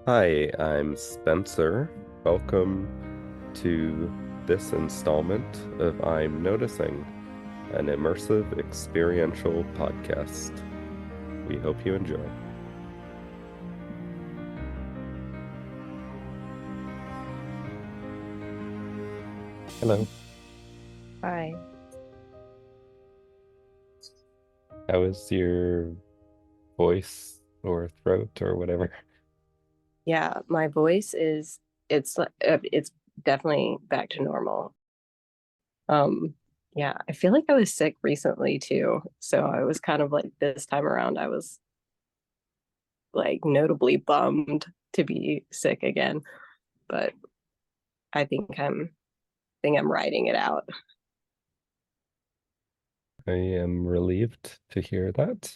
Hi, I'm Spencer. Welcome to this installment of I'm Noticing, an immersive experiential podcast. We hope you enjoy. Hello. Hi. How is your voice or throat or whatever? Yeah, my voice is it's definitely back to normal. Um yeah, I feel like I was sick recently too. So I was kind of like this time around I was like notably bummed to be sick again, but I think I'm riding it out. I am relieved to hear that.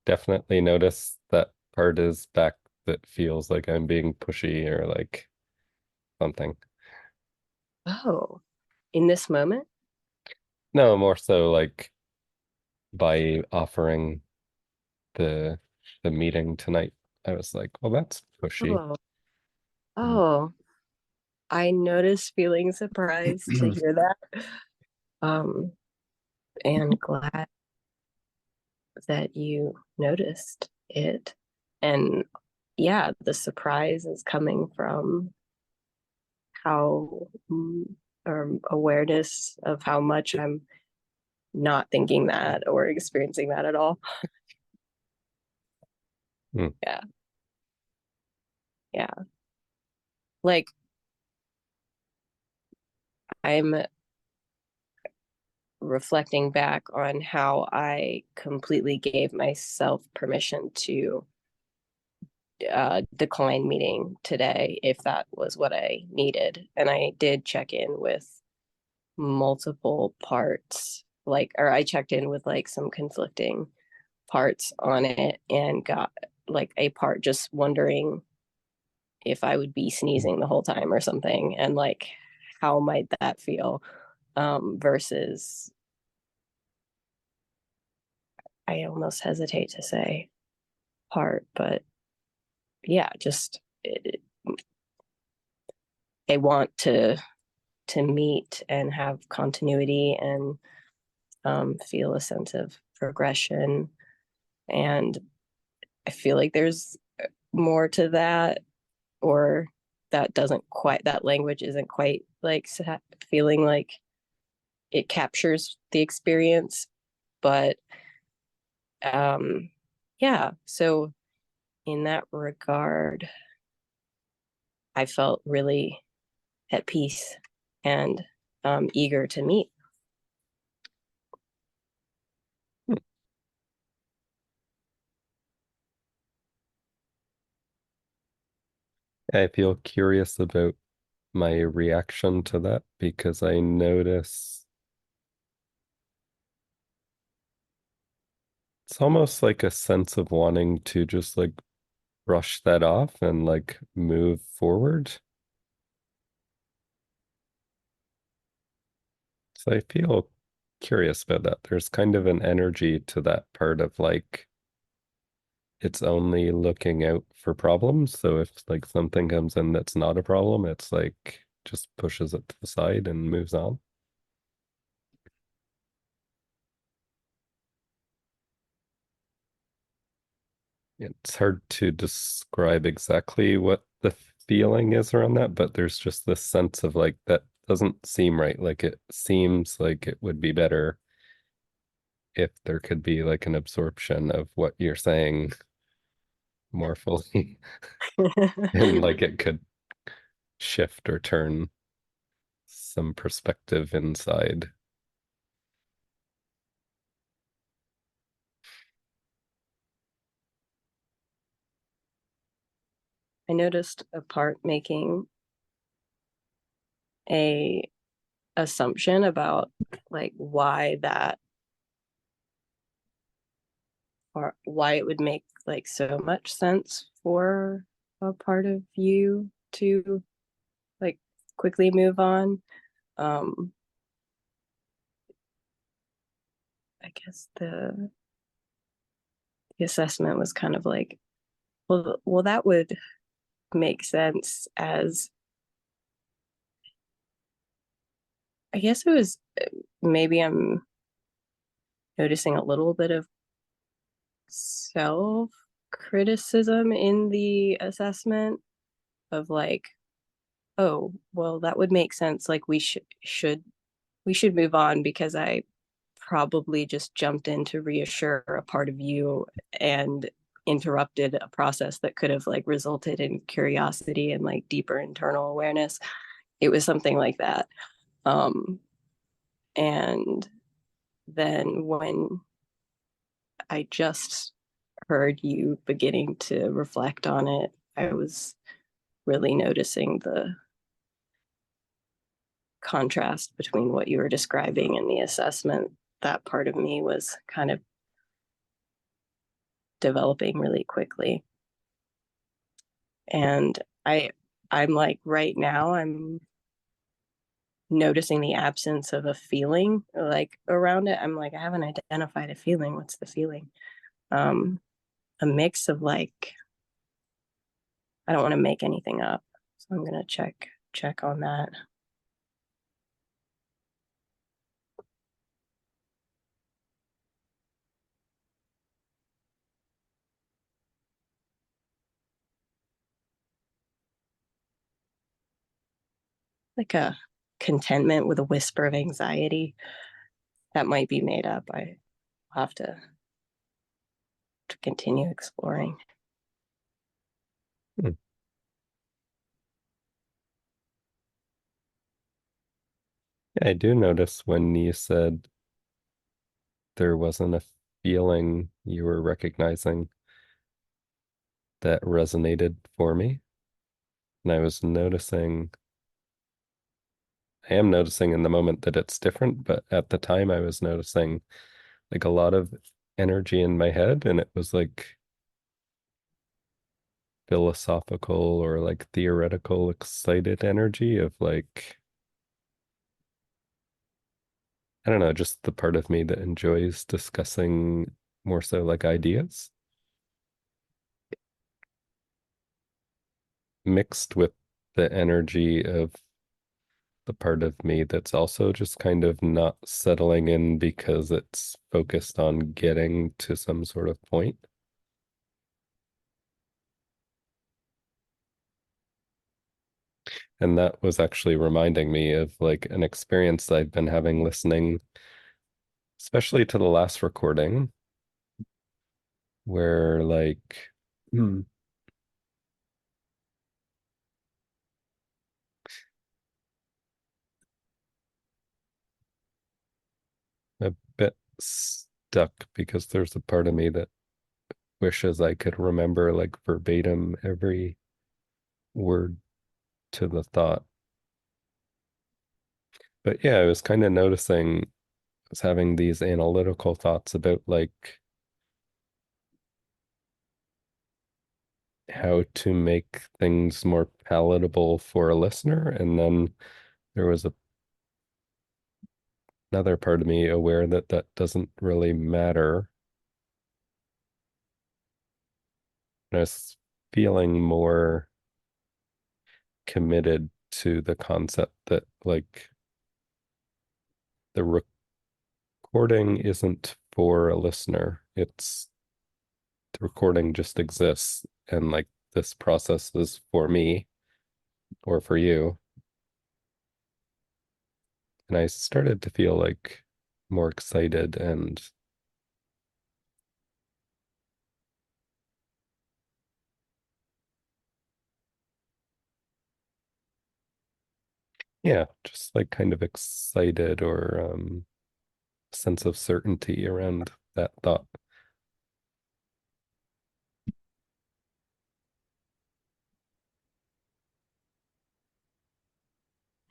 Definitely notice that part is back that feels like I'm being pushy or like something. Oh, in this moment? No, more so like by offering the the meeting tonight, I was like, well, that's pushy. Oh, Mm. oh, I noticed feeling surprised to hear that. Um, and glad that you noticed it. And yeah, the surprise is coming from how or awareness of how much I'm not thinking that or experiencing that at all. Mm. Yeah. Yeah. Like I'm reflecting back on how I completely gave myself permission to decline meeting today if that was what I needed. And I did check in with multiple parts, like, or I checked in with like some conflicting parts on it and got like a part just wondering if I would be sneezing the whole time or something, and like how might that feel, versus I almost hesitate to say part, but yeah, just they want to meet and have continuity and feel a sense of progression. And I feel like there's more to that, or that doesn't quite, that language isn't quite like feeling like it captures the experience. But yeah, so in that regard, I felt really at peace and eager to meet. I feel curious about my reaction to that because I notice it's almost like a sense of wanting to just like brush that off and like move forward. So I feel curious about that. There's kind of an energy to that part of like it's only looking out for problems. So if like something comes in that's not a problem, it's like just pushes it to the side and moves on. It's hard to describe exactly what the feeling is around that, but there's just this sense of like that doesn't seem right. Like it seems like it would be better if there could be like an absorption of what you're saying more fully and like it could shift or turn some perspective inside. I noticed a part making a assumption about like why that, or why it would make like so much sense for a part of you to like quickly move on. um I guess the assessment was kind of like Well, that would make sense as I guess it was maybe I'm noticing a little bit of self criticism in the assessment of like, oh, well, that would make sense. Like we should move on because I probably just jumped in to reassure a part of you and interrupted a process that could have like resulted in curiosity and like deeper internal awareness. It was something like that. Um, and then when I just heard you beginning to reflect on it, I was really noticing the contrast between what you were describing and the assessment. That part of me was kind of developing really quickly. And I'm like right now I'm noticing the absence of a feeling like around it. I'm like, I haven't identified a feeling. What's the feeling? Um, a mix of like, I don't want to make anything up. So I'm gonna check on that. Like a contentment with a whisper of anxiety that might be made up. I have to continue exploring. Hmm. Yeah, I do notice when you said there wasn't a feeling you were recognizing that resonated for me. And I am noticing in the moment that it's different, but at the time I was noticing like a lot of energy in my head, and it was like philosophical or like theoretical, excited energy of like, I don't know, just the part of me that enjoys discussing more so like ideas mixed with the energy of the part of me that's also just kind of not settling in because it's focused on getting to some sort of point. And that was actually reminding me of like an experience I've been having listening, especially to the last recording, where like a bit stuck because there's a part of me that wishes I could remember like verbatim every word to the thought. But yeah, I was kind of noticing I was having these analytical thoughts about like how to make things more palatable for a listener. And then there was another part of me aware that that doesn't really matter. And I was feeling more committed to the concept that like the recording isn't for a listener. The recording just exists. And like this process is for me or for you. And I started to feel like more excited and yeah, just like kind of excited or sense of certainty around that thought.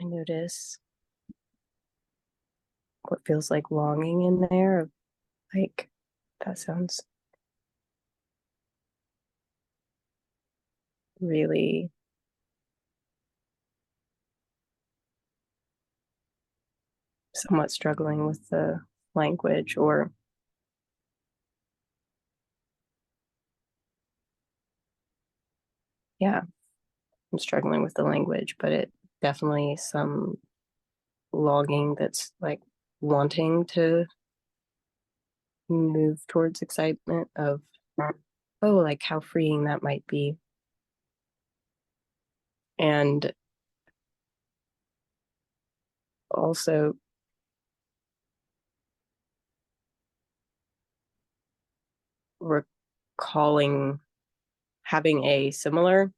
I notice what feels like longing in there. Like that sounds really somewhat struggling with the language or yeah, I'm struggling with the language, but it definitely some longing that's like wanting to move towards excitement of, oh, like how freeing that might be. And also recalling having a similar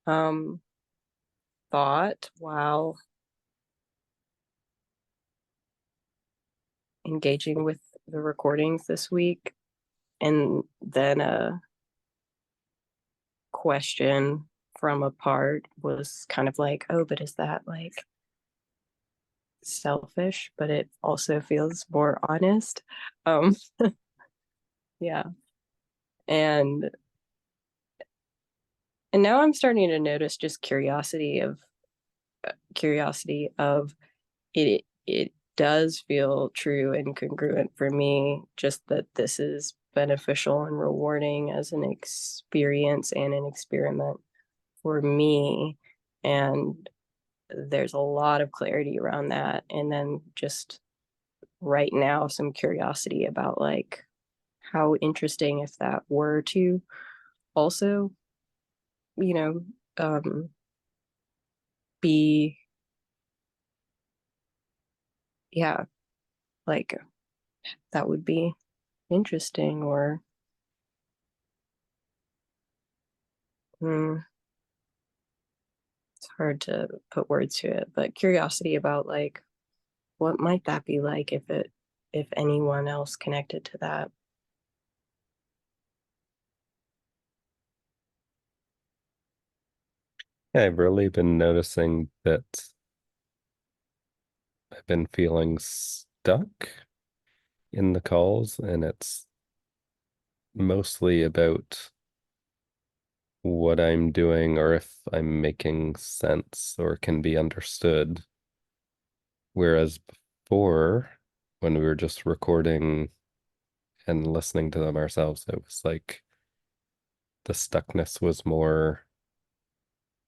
um, thought while engaging with the recordings this week. And then a question from a part was kind of like, oh, but is that like selfish? But it also feels more honest. Um, yeah. And now I'm starting to notice just curiosity of it does feel true and congruent for me, just that this is beneficial and rewarding as an experience and an experiment for me. And there's a lot of clarity around that. And then just right now, some curiosity about like how interesting if that were to also, you know, um, be, yeah, like that would be interesting or mm, it's hard to put words to it, but curiosity about like what might that be like if anyone else connected to that. Yeah, I've really been noticing that I've been feeling stuck in the calls, and it's mostly about what I'm doing or if I'm making sense or can be understood. Whereas before, when we were just recording and listening to them ourselves, it was like the stuckness was more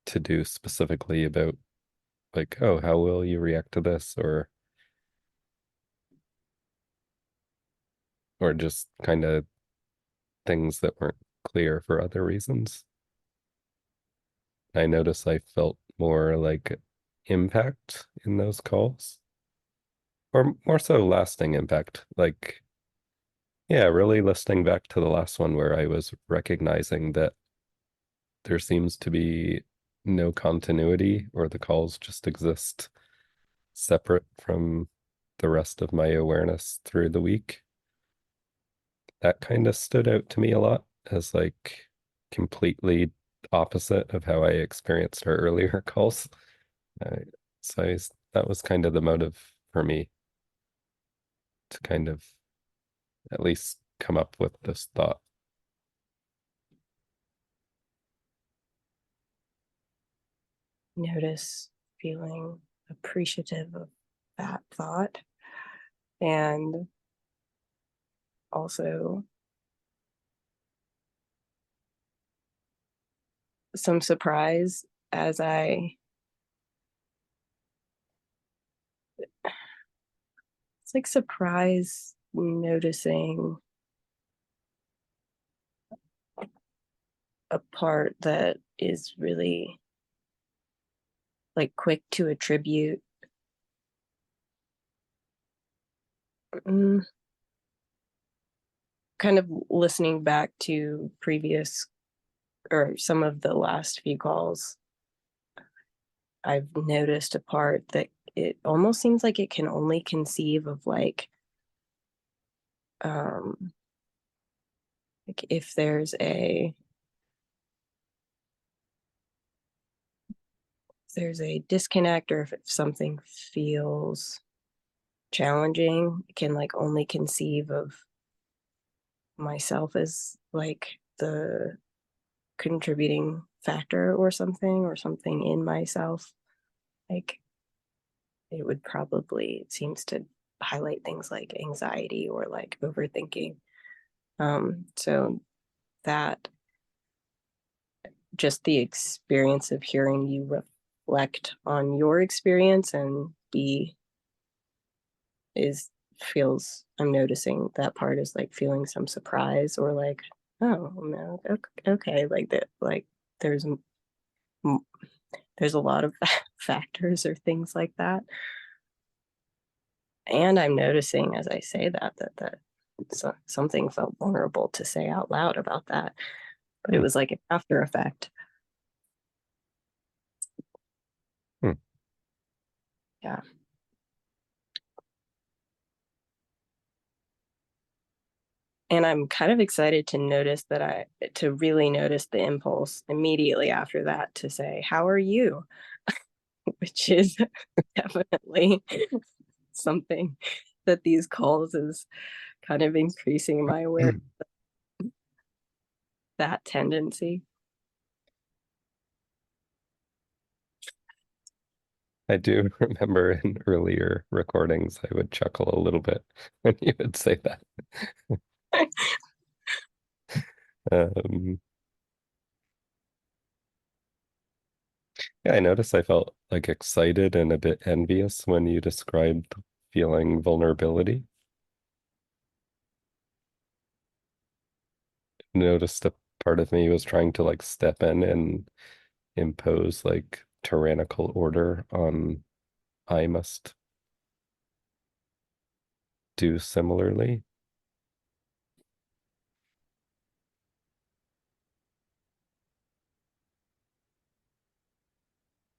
to do specifically about like, oh, how will you react to this? Or just kind of things that weren't clear for other reasons. I noticed I felt more like impact in those calls, or more so lasting impact. Like, yeah, really listening back to the last one where I was recognizing that there seems to be no continuity or the calls just exist separate from the rest of my awareness through the week. That kind of stood out to me a lot as like completely opposite of how I experienced our earlier calls. Uh, that was kind of the motive for me to kind of at least come up with this thought. Notice feeling appreciative of that thought and also some surprise as I it's like surprise noticing a part that is really like quick to attribute mm, kind of listening back to previous or some of the last few calls. I've noticed a part that it almost seems like it can only conceive of um like if there's a disconnect or if something feels challenging, it can like only conceive of myself as like the contributing factor or something in myself. Like it would probably, it seems to highlight things like anxiety or like overthinking. So that just the experience of hearing you reflect on your experience and be is feels I'm noticing that part is like feeling some surprise or like, oh no, okay, like that, like there's there's a lot of factors or things like that. And I'm noticing as I say that something felt vulnerable to say out loud about that, but it Hmm. was like an after effect. Hmm. Yeah. And I'm kind of excited to notice that to really notice the impulse immediately after that to say, how are you? Which is definitely something that these calls is kind of increasing my awareness of that tendency. I do remember in earlier recordings, I would chuckle a little bit when you would say that. Um, yeah, I noticed I felt like excited and a bit envious when you described feeling vulnerability. Noticed a part of me was trying to like step in and impose like tyrannical order on I must do similarly.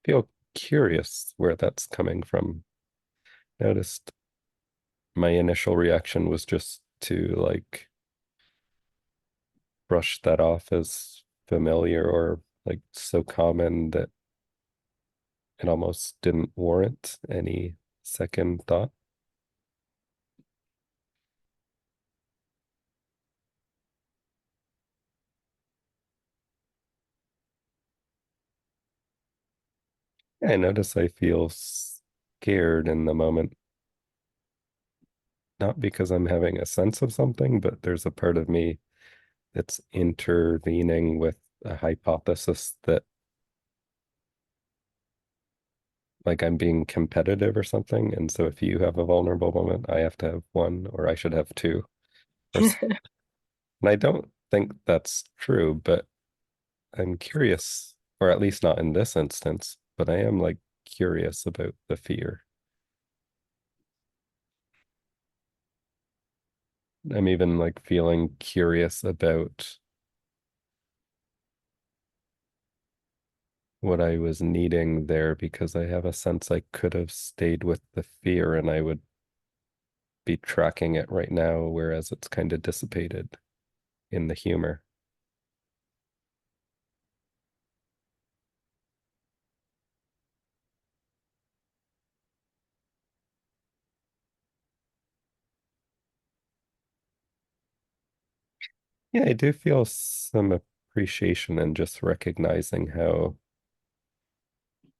Feel curious where that's coming from. Noticed my initial reaction was just to like brush that off as familiar or like so common that it almost didn't warrant any second thought. I notice I feel scared in the moment, not because I'm having a sense of something, but there's a part of me that's intervening with a hypothesis that like I'm being competitive or something. And so if you have a vulnerable moment, I have to have one, or I should have two. Or, and I don't think that's true, but I'm curious, or at least not in this instance, but I am like curious about the fear. I'm even like feeling curious about what I was needing there because I have a sense I could have stayed with the fear and I would be tracking it right now, whereas it's kind of dissipated in the humor. Yeah, I do feel some appreciation in just recognizing how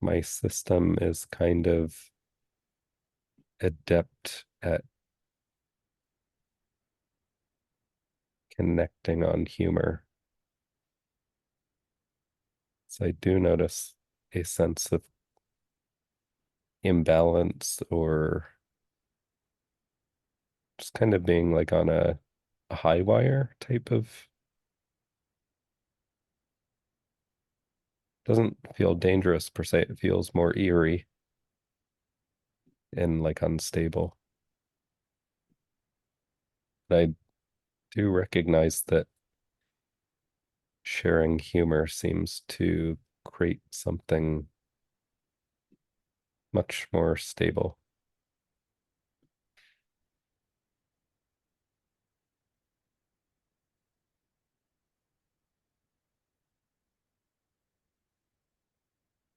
my system is kind of adept at connecting on humor. So I do notice a sense of imbalance or just kind of being like on a high wire type of doesn't feel dangerous per se. It feels more eerie and like unstable. But I do recognize that sharing humor seems to create something much more stable.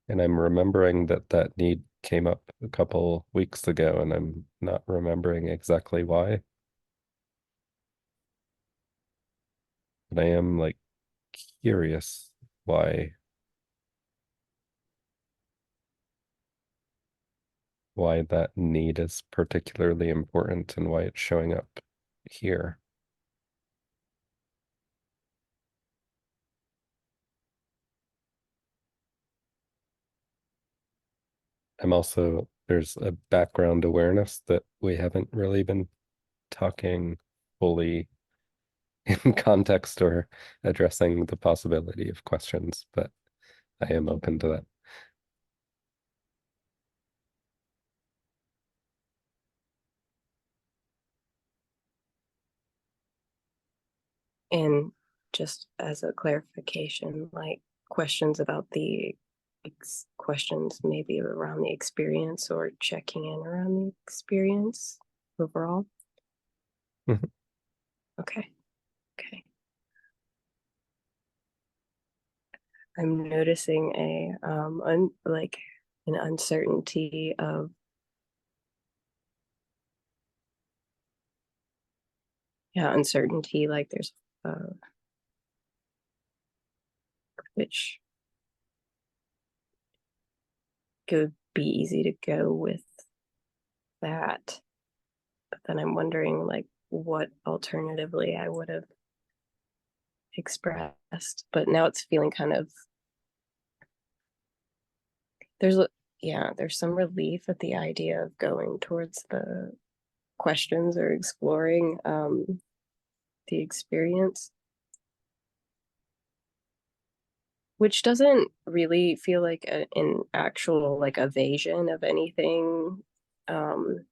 And I'm remembering that that need came up a couple weeks ago, and I'm not remembering exactly why, but I am like curious why that need is particularly important and why it's showing up here. I'm also, there's a background awareness that we haven't really been talking fully in context or addressing the possibility of questions, but I am open to that. And just as a clarification, like questions about the questions maybe around the experience or checking in around the experience overall. Mhm. Okay. Okay. I'm noticing like an uncertainty of, yeah, uncertainty, like there's which could be easy to go with that. But then I'm wondering like what alternatively I would have expressed. But now it's feeling kind of, there's yeah, there's some relief at the idea of going towards the questions or exploring the experience, which doesn't really feel like an actual like evasion of anything. Um,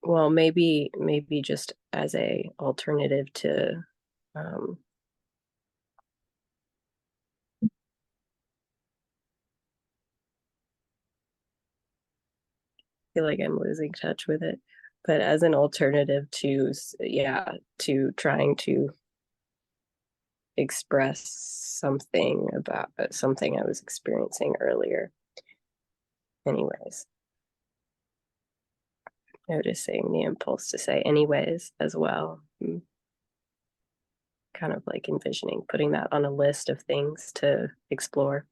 well, maybe just as a alternative to um, feel like I'm losing touch with it, but as an alternative to, yeah, to trying to express something about something I was experiencing earlier. Anyways, noticing the impulse to say anyways as well. Kind of like envisioning putting that on a list of things to explore.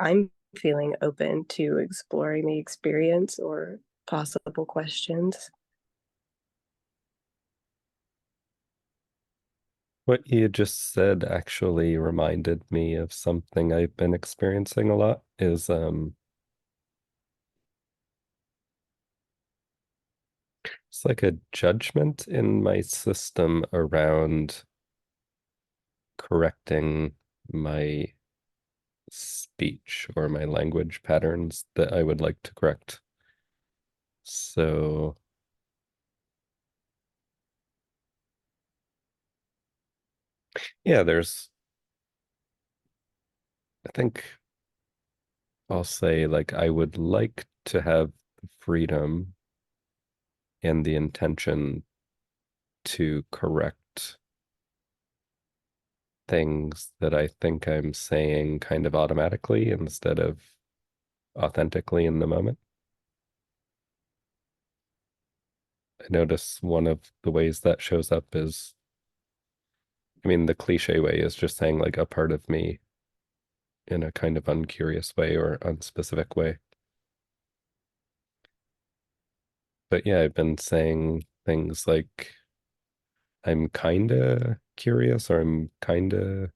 I'm feeling open to exploring the experience or possible questions. What you just said actually reminded me of something I've been experiencing a lot is it's like a judgment in my system around correcting my speech or my language patterns that I would like to correct. So, yeah, I think I'll say, like, I would like to have the freedom and the intention to correct things that I think I'm saying kind of automatically instead of authentically in the moment. I notice one of the ways that shows up is, I mean, the cliche way is just saying like a part of me in a kind of uncurious way or unspecific way. But yeah, I've been saying things like I'm kind of curious or I'm kind of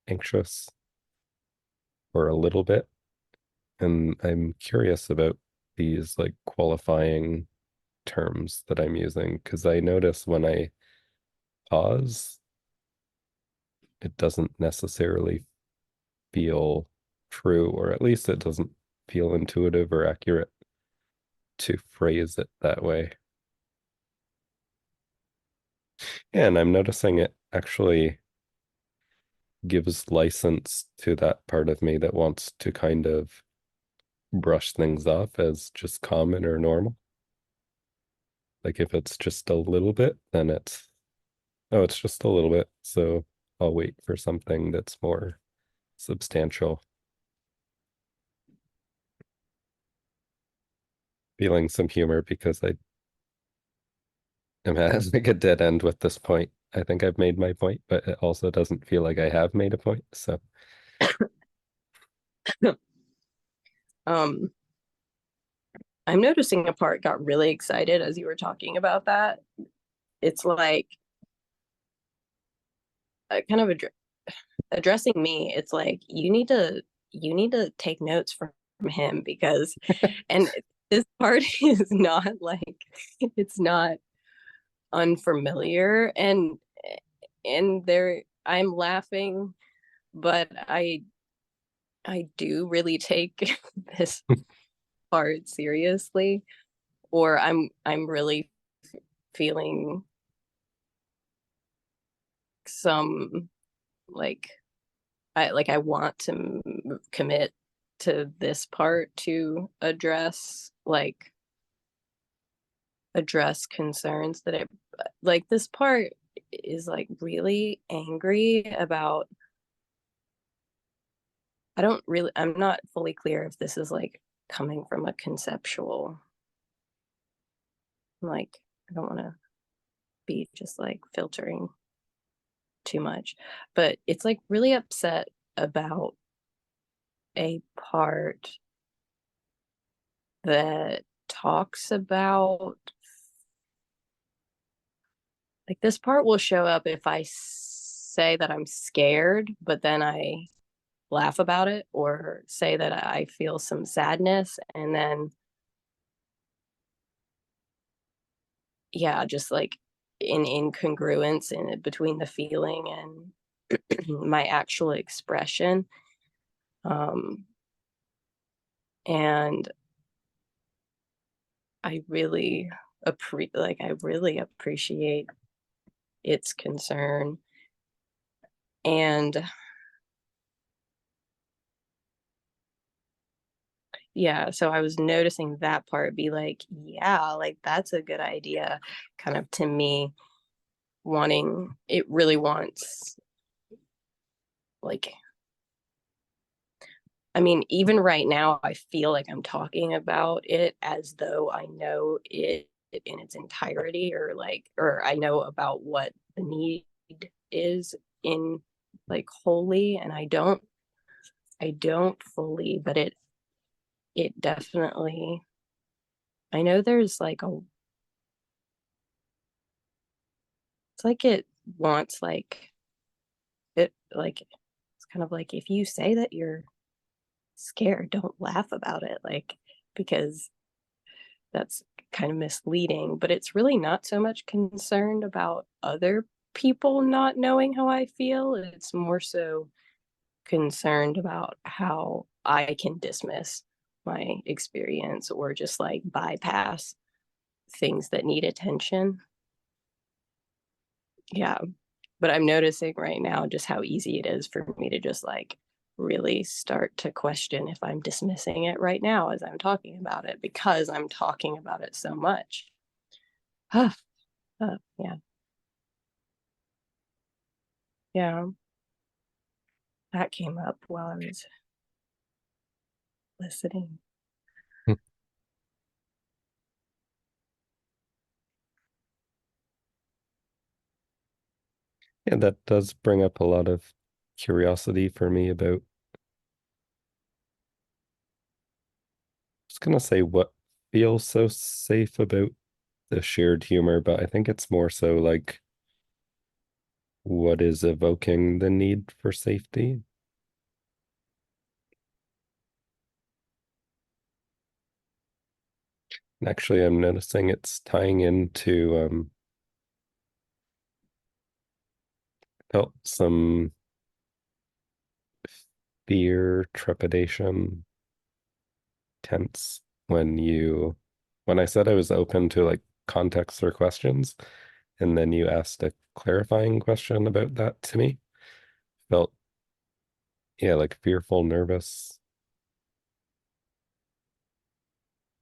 anxious or a little bit. And I'm curious about these like qualifying terms that I'm using because I notice when I pause, it doesn't necessarily feel true, or at least it doesn't feel intuitive or accurate to phrase it that way. Yeah, and I'm noticing it actually gives license to that part of me that wants to kind of brush things off as just common or normal. Like if it's just a little bit, then oh, it's just a little bit. So I'll wait for something that's more substantial. Feeling some humor because I am at like a dead end with this point. I think I've made my point, but it also doesn't feel like I have made a point. So um, I'm noticing a part got really excited as you were talking about that. It's like kind of addressing me. It's like you need to take notes from him because and this part is not like it's not unfamiliar and there I'm laughing, but I do really take this part seriously, or I'm really feeling some like I want to commit to this part to address concerns that I like this part is like really angry about I'm not fully clear if this is like coming from a conceptual like I don't want to be just like filtering too much, but it's like really upset about a part that talks about like this part will show up if I say that I'm scared, but then I laugh about it, or say that I feel some sadness and then yeah, just like in incongruence in between the feeling and my actual expression. Um, and I really appreciate its concern. And yeah, so I was noticing that part be like, yeah, like that's a good idea, kind of to me, wanting it really wants like I mean, even right now, I feel like I'm talking about it as though I know it in its entirety, or I know about what the need is in like wholly, and I don't fully, but it definitely, I know there's like it's like it wants like, it's kind of like if you say that you're scared, don't laugh about it, like, because that's kind of misleading, but it's really not so much concerned about other people not knowing how I feel. It's more so concerned about how I can dismiss my experience or just like bypass things that need attention. Yeah. But I'm noticing right now just how easy it is for me to just like really start to question if I'm dismissing it right now as I'm talking about it because I'm talking about it so much. Yeah. Yeah. That came up while I was listening. Yeah, that does bring up a lot of curiosity for me about, I was gonna say what feels so safe about the shared humor, but I think it's more so like what is evoking the need for safety. And actually, I'm noticing it's tying into felt some fear, trepidation, tense when I said I was open to like context or questions, and then you asked a clarifying question about that to me. Felt, yeah, like fearful, nervous.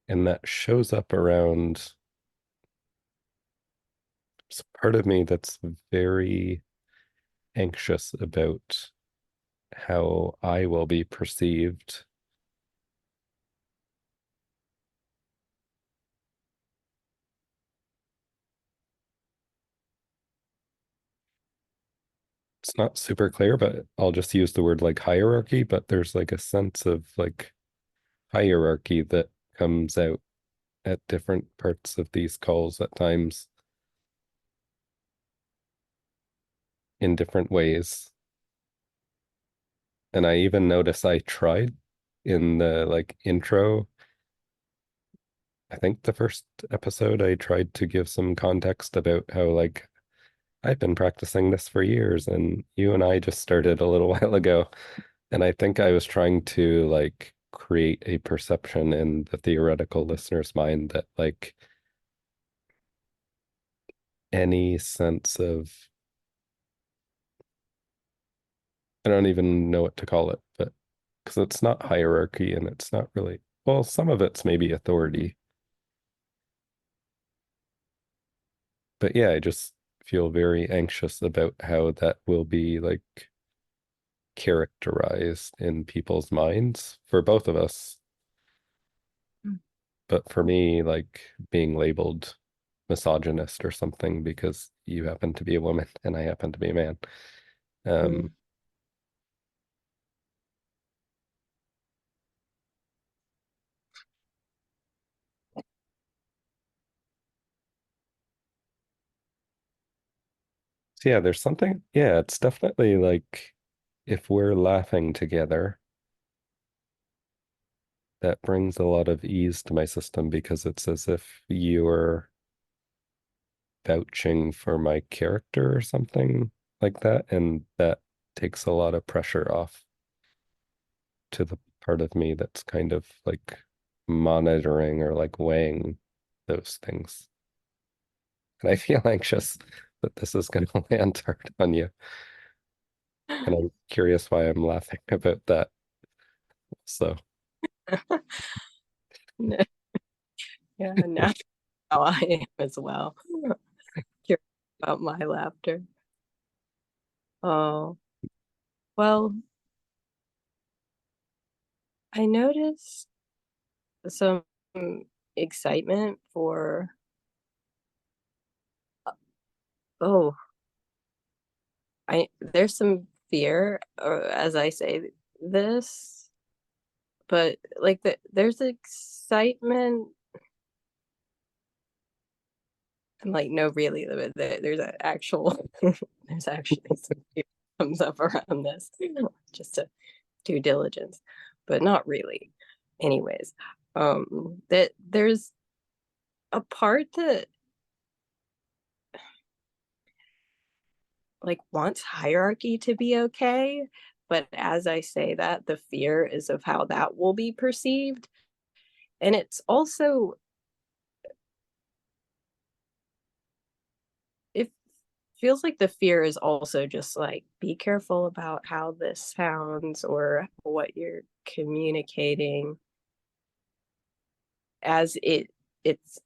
And that shows up around part of me that's very anxious about how I will be perceived. It's not super clear, but I'll just use the word like hierarchy, but there's like a sense of like hierarchy that comes out. at different parts of these calls at times in different ways. And I even notice I tried in the like intro, I think the first episode, I tried to give some context about how like I've been practicing this for years and you and I just started a little while ago. And I think I was trying to like create a perception in the theoretical listener's mind that like any sense of, I don't even know what to call it, but because it's not hierarchy and it's not really, well, some of it's maybe authority. But yeah, I just feel very anxious about how that will be like characterized in people's minds for both of us. But for me, like being labeled misogynist or something because you happen to be a woman and I happen to be a man. Mm. Um, so yeah, there's something, yeah, it's definitely like if we're laughing together, that brings a lot of ease to my system because it's as if you're vouching for my character or something like that. And that takes a lot of pressure off to the part of me that's kind of like monitoring or like weighing those things. And I feel anxious that this is going to land hard on you. And I'm curious why I'm laughing about that. So, Yeah, now how I am as well. Curious about my laughter. Oh, well, I noticed some excitement for, oh, I there's some fear as I say this, but like there's excitement and like no, really, there's an actual there's actually some fear that comes up around this, just to due diligence, but not really. Anyways, that there's a part that like wants hierarchy to be okay, but as I say that, the fear is of how that will be perceived. And it's also, it feels like the fear is also just like, be careful about how this sounds or what you're communicating, as it's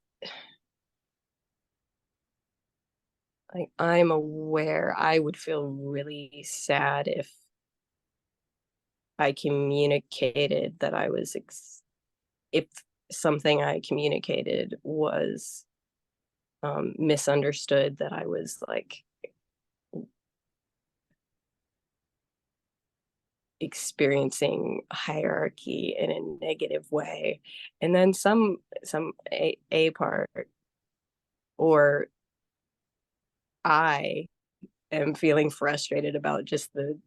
like, I'm aware I would feel really sad if I communicated that I was if something I communicated was misunderstood, that I was like experiencing hierarchy in a negative way. And then some a part, or I am feeling frustrated about just the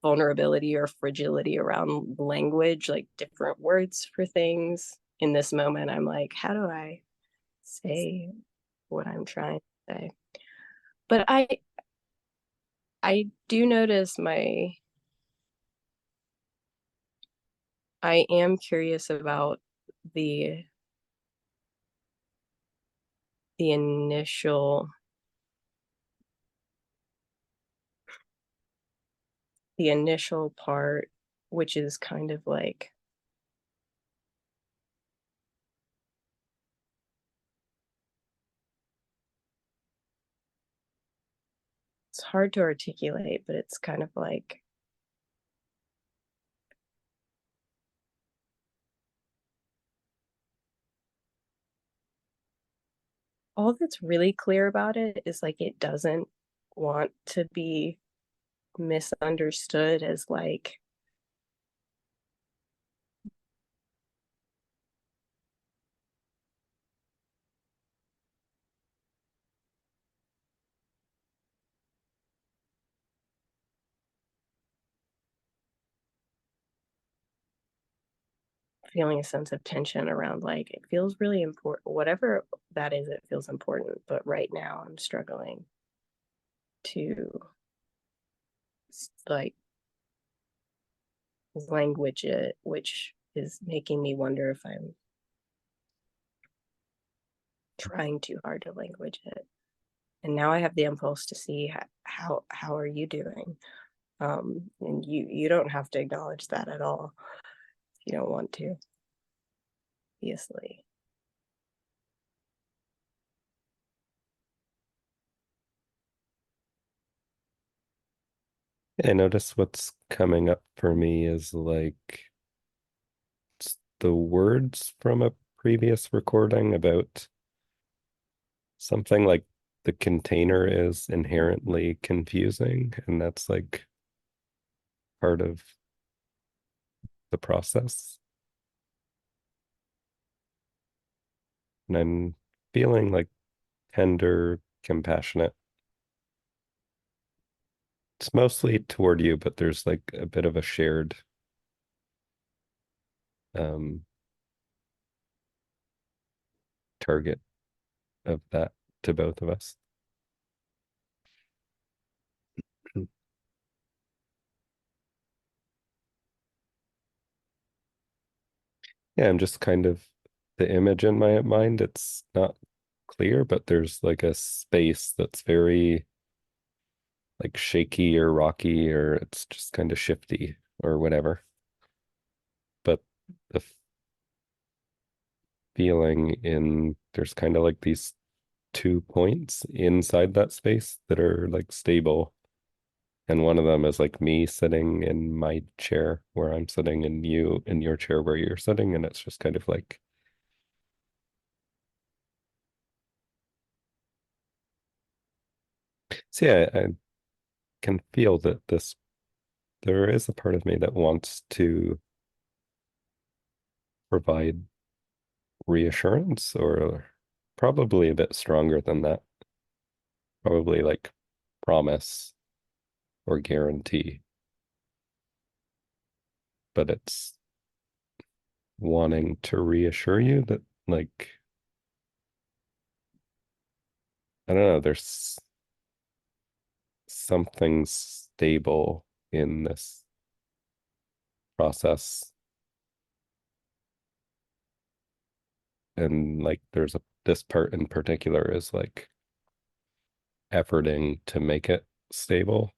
vulnerability or fragility around language, like different words for things. In this moment, I'm like, how do I say what I'm trying to say? But I do notice I am curious about the the initial the initial part, which is kind of like, it's hard to articulate, but it's kind of like all that's really clear about it is like it doesn't want to be misunderstood as like feeling a sense of tension around like it feels really important. Whatever that is, it feels important. But right now, I'm struggling to like language it, which is making me wonder if I'm trying too hard to language it. And now I have the impulse to see how are you doing? And you don't have to acknowledge that at all if you don't want to, obviously. I notice what's coming up for me is like the words from a previous recording about something like the container is inherently confusing, and that's like part of the process. And I'm feeling like tender, compassionate. It's mostly toward you, but there's like a bit of a shared um target of that to both of us. Yeah, I'm just kind of the image in my mind, it's not clear, but there's like a space that's very like shaky or rocky, or it's just kind of shifty or whatever. But the feeling in there's kind of like these 2 points inside that space that are like stable. And one of them is like me sitting in my chair where I'm sitting, and you in your chair where you're sitting. And it's just kind of like, so yeah, I can feel that there is a part of me that wants to provide reassurance, or probably a bit stronger than that, probably like promise or guarantee, but it's wanting to reassure you that like, I don't know, there's something stable in this process, and like there's a this part in particular is like efforting to make it stable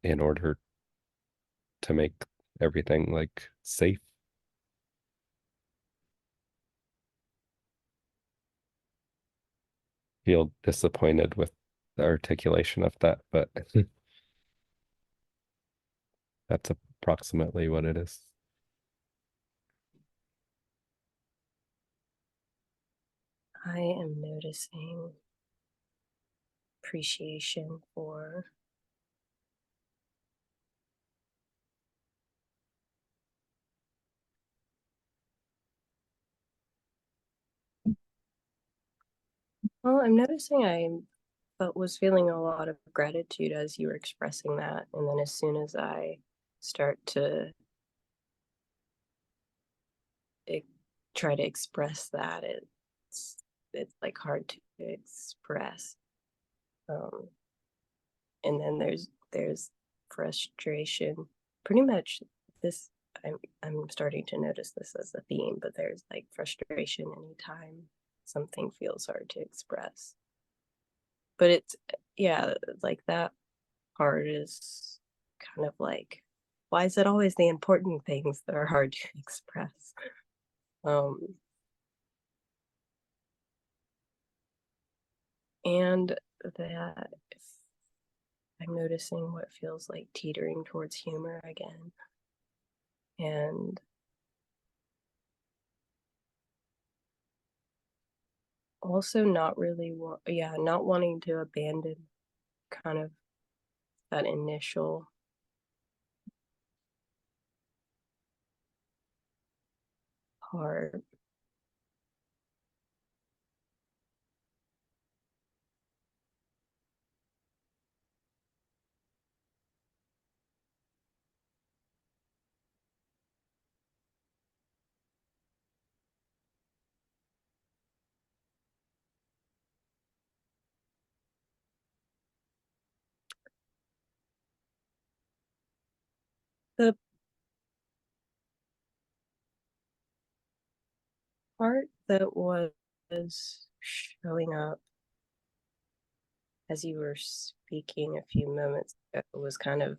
in order to make everything like safe. Feel disappointed with the articulation of that, but that's approximately what it is. I am noticing appreciation for well, I'm noticing I but was feeling a lot of gratitude as you were expressing that. And then as soon as I start to e- try to express that, it's like hard to express. Um, and then there's frustration. Pretty much this I'm starting to notice this as a theme, but there's like frustration anytime something feels hard to express. But it's yeah, like that part is kind of like why is it always the important things that are hard to express? Um, and that I'm noticing what feels like teetering towards humor again. And also not really, not wanting to abandon kind of that initial part. part that was showing up as you were speaking a few moments ago was kind of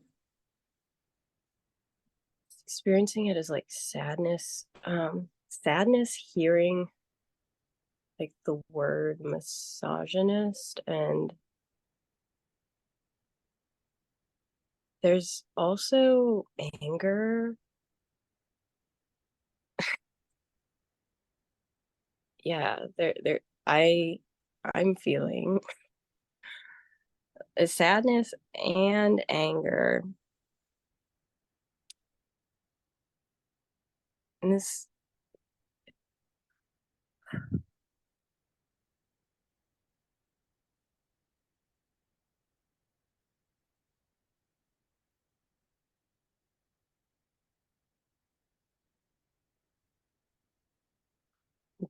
experiencing it as like sadness. Sadness hearing like the word misogynist, and there's also anger. Yeah, I'm feeling a sadness and anger. And this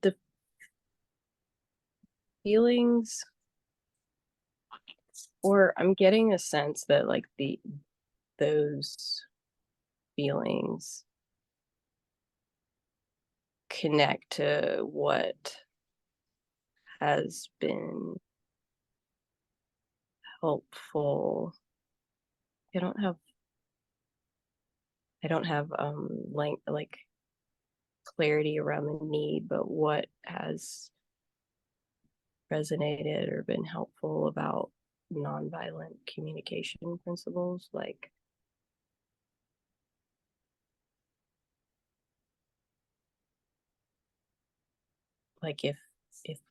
the feelings, or I'm getting a sense that like the those feelings connect to what has been helpful. I don't have like clarity around the need, but what has resonated or been helpful about nonviolent communication principles, like if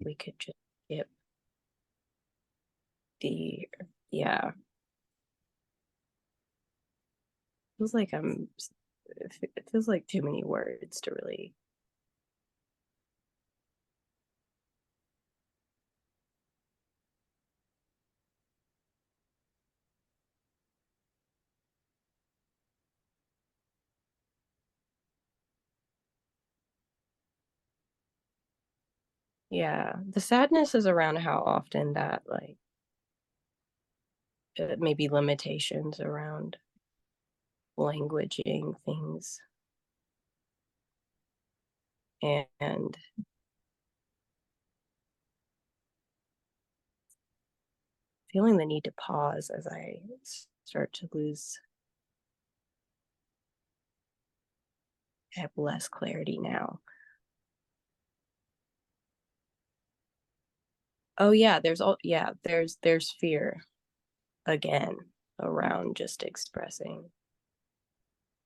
we could just skip the yeah, feels like I'm it feels like too many words to really. Yeah, the sadness is around how often that like maybe limitations around languaging things, and feeling the need to pause as I start to lose. I have less clarity now. Oh yeah, there's fear again around just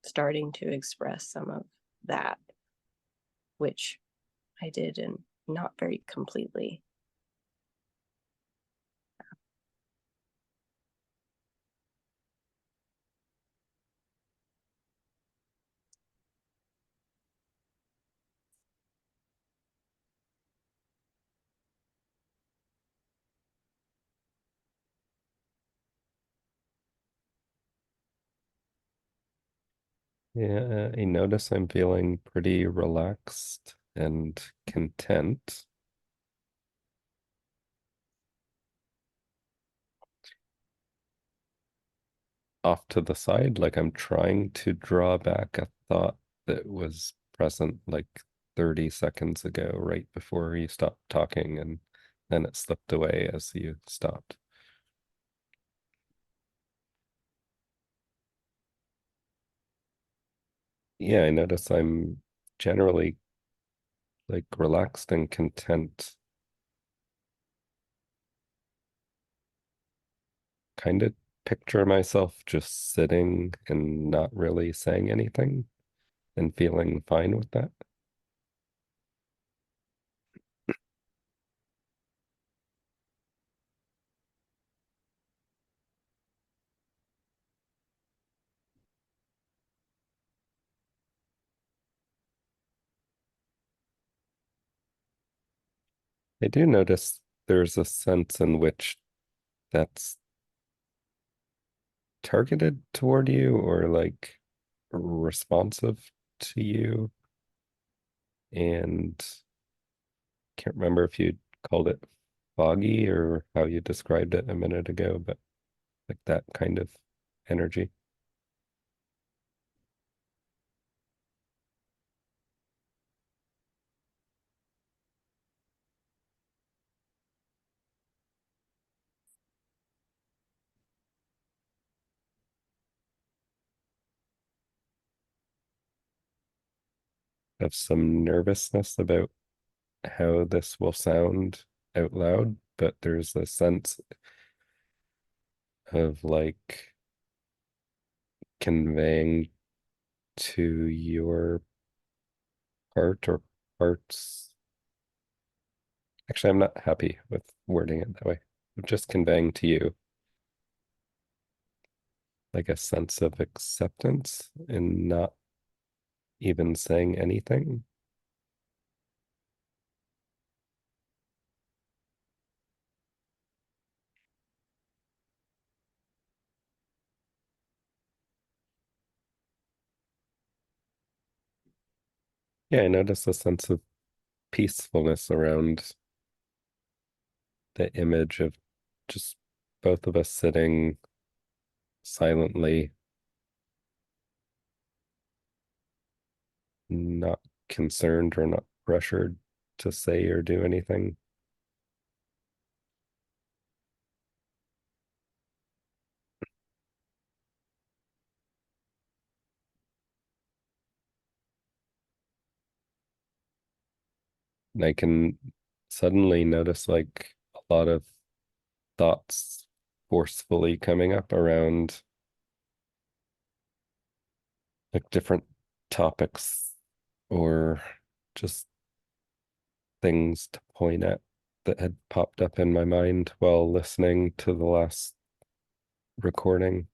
starting to express some of that, which I did and not very completely. Yeah, I notice I'm feeling pretty relaxed and content. Off to the side, like I'm trying to draw back a thought that was present like 30 seconds ago, right before you stopped talking, and then it slipped away as you stopped. Yeah, I notice I'm generally like relaxed and content, kind of picture myself just sitting and not really saying anything and feeling fine with that. I do notice there's a sense in which that's targeted toward you or like responsive to you. And can't remember if you called it foggy or how you described it a minute ago, but like that kind of energy. have some nervousness about how this will sound out loud, but there's a sense of like conveying to your part or parts. Actually, I'm not happy with wording it that way. I'm just conveying to you like a sense of acceptance and not even saying anything. Yeah, I notice a sense of peacefulness around the image of just both of us sitting silently, not concerned or not pressured to say or do anything. And I can suddenly notice like a lot of thoughts forcefully coming up around like different topics or just things to point at that had popped up in my mind while listening to the last recording.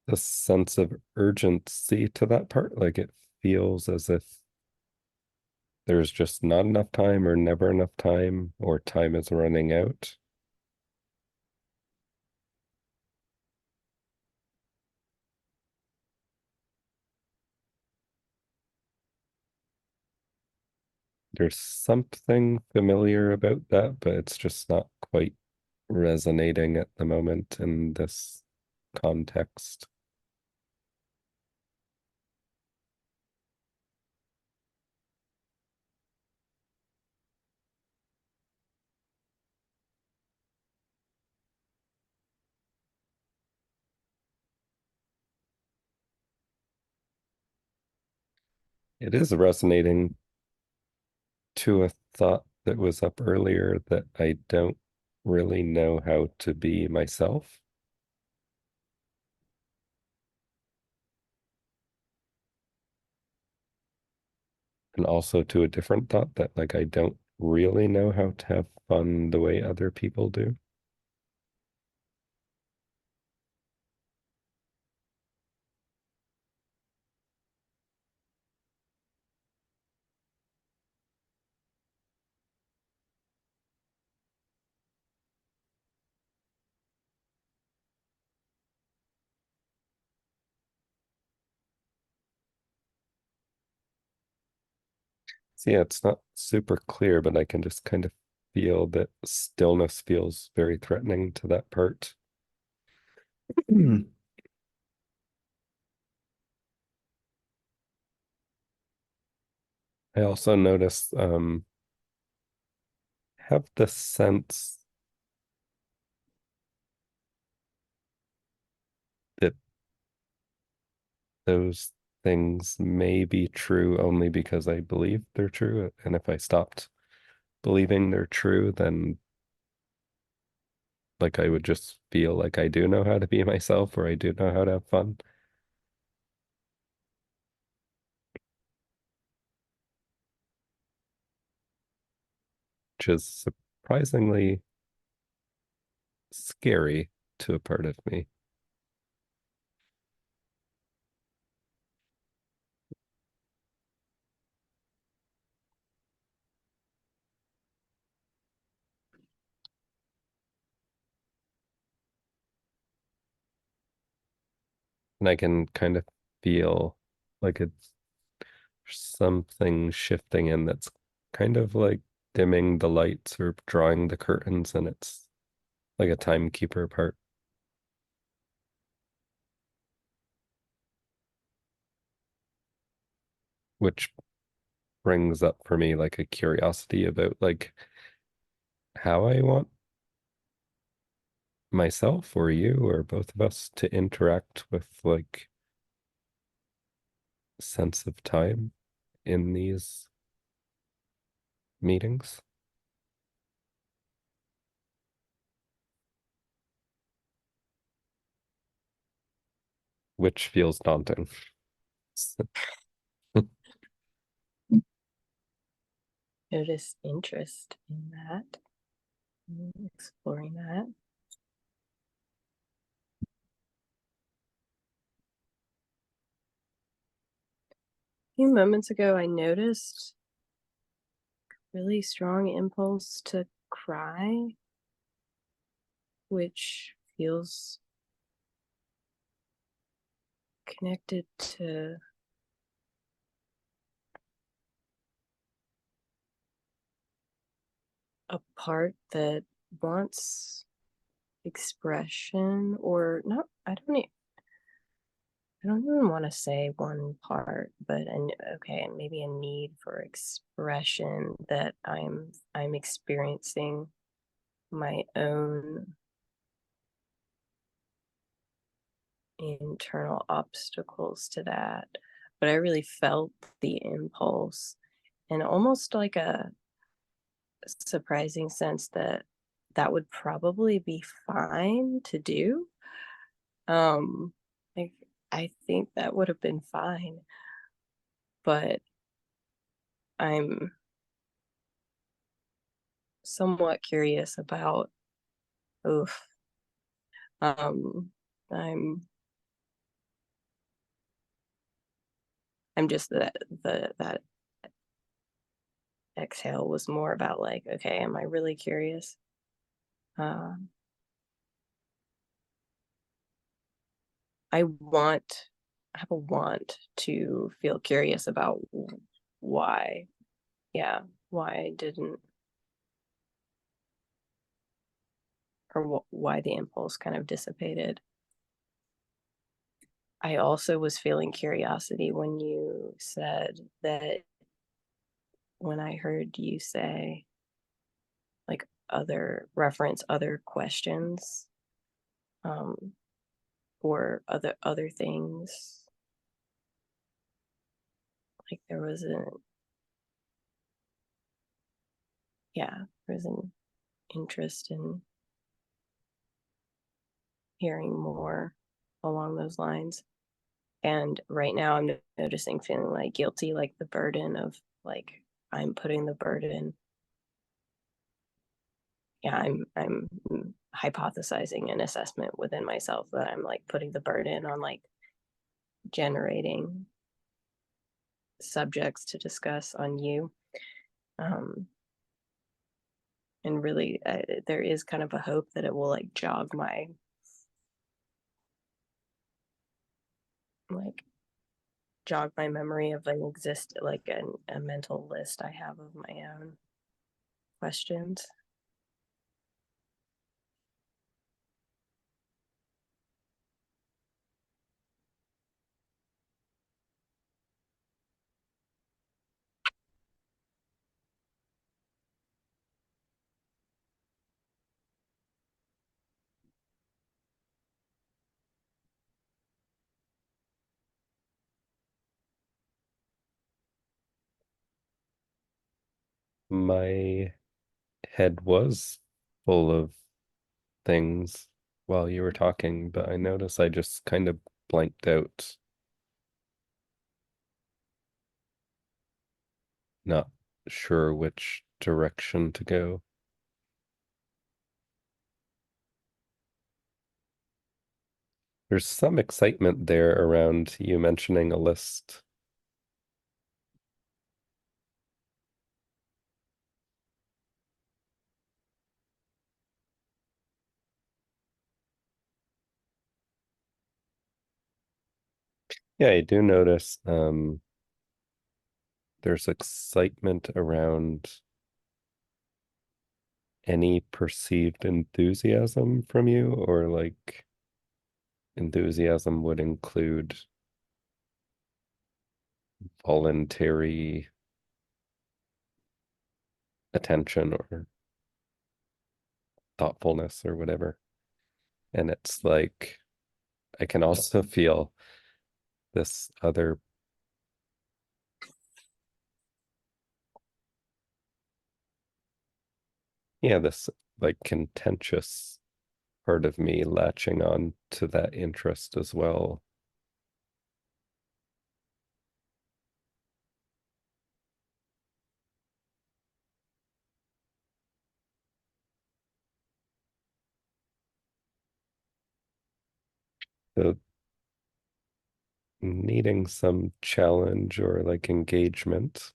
The sense of urgency to that part, like it feels as if there's just not enough time or never enough time or time is running out. There's something familiar about that, but it's just not quite resonating at the moment in this context. It is resonating to a thought that was up earlier that I don't really know how to be myself, and also to a different thought that like I don't really know how to have fun the way other people do. So yeah, it's not super clear, but I can just kind of feel that stillness feels very threatening to that part. Mm. I also notice have the sense that those things may be true only because I believe they're true. And if I stopped believing they're true, then like I would just feel like I do know how to be myself or I do know how to have fun, which is surprisingly scary to a part of me. And I can kind of feel like it's something shifting in that's kind of like dimming the lights or drawing the curtains, and it's like a timekeeper part, which brings up for me like a curiosity about like how I want myself or you or both of us to interact with like sense of time in these meetings, which feels daunting. Notice interest in that, exploring that. A few moments ago, I noticed really strong impulse to cry, which feels connected to a part that wants expression or not. I don't even want to say one part, but okay, maybe a need for expression that I'm experiencing my own internal obstacles to that. But I really felt the impulse and almost like a surprising sense that that would probably be fine to do. Um, like I think that would have been fine, but I'm somewhat curious about, oof, um, I'm I'm just that exhale was more about like, okay, am I really curious? Um, I want, I have a want to feel curious about why, yeah, why I didn't, or why the impulse kind of dissipated. I also was feeling curiosity when you said that, when I heard you say like other questions, um, or other things. Like there was a, yeah, there was an interest in hearing more along those lines. And right now I'm noticing feeling like guilty, like the burden of like I'm putting the burden. Yeah, I'm hypothesizing an assessment within myself that I'm like putting the burden on like generating subjects to discuss on you. Um, and really, there is kind of a hope that it will like jog my like jog my memory of an exist like a mental list I have of my own questions. My head was full of things while you were talking, but I noticed I just kind of blanked out, not sure which direction to go. There's some excitement there around you mentioning a list. Yeah, I do notice there's excitement around any perceived enthusiasm from you, or like enthusiasm would include voluntary attention or thoughtfulness or whatever. And it's like I can also feel this other, yeah, this like contentious part of me latching on to that interest as well. So needing some challenge or like engagement.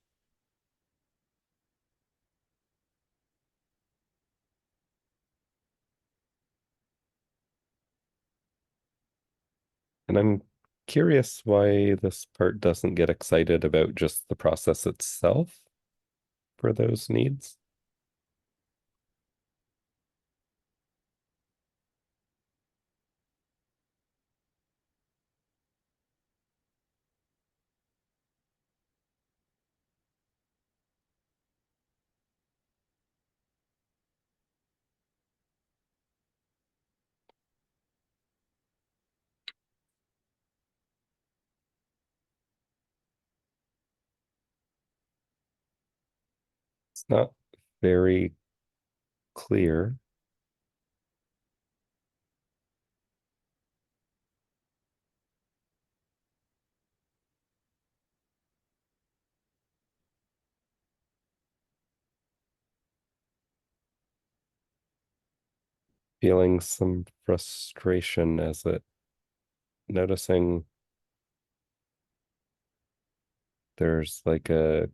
And I'm curious why this part doesn't get excited about just the process itself for those needs. It's not very clear. Feeling some frustration as it noticing there's like a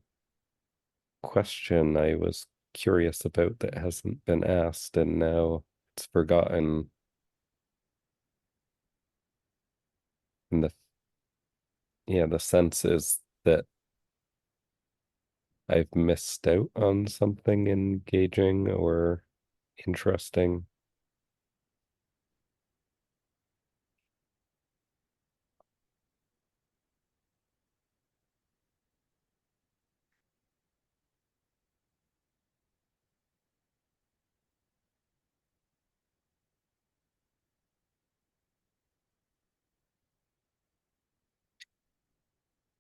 question I was curious about that hasn't been asked and now it's forgotten. And the yeah, the sense is that I've missed out on something engaging or interesting.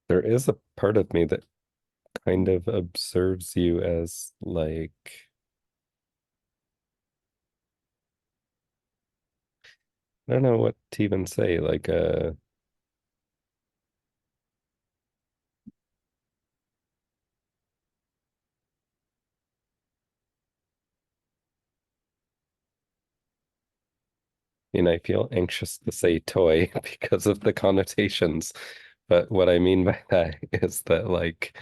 There is a part of me that kind of observes you as like, I don't know what to even say, like I feel anxious to say toy because of the connotations. But what I mean by that is that like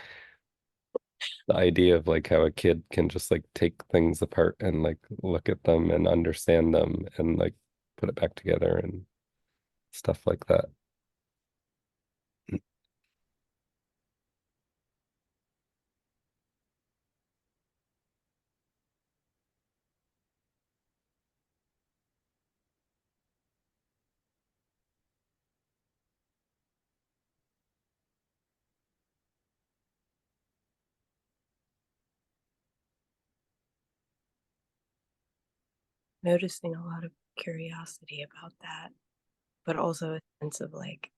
the idea of like how a kid can just like take things apart and like look at them and understand them and like put it back together and stuff like that. Noticing a lot of curiosity about that, but also a sense of like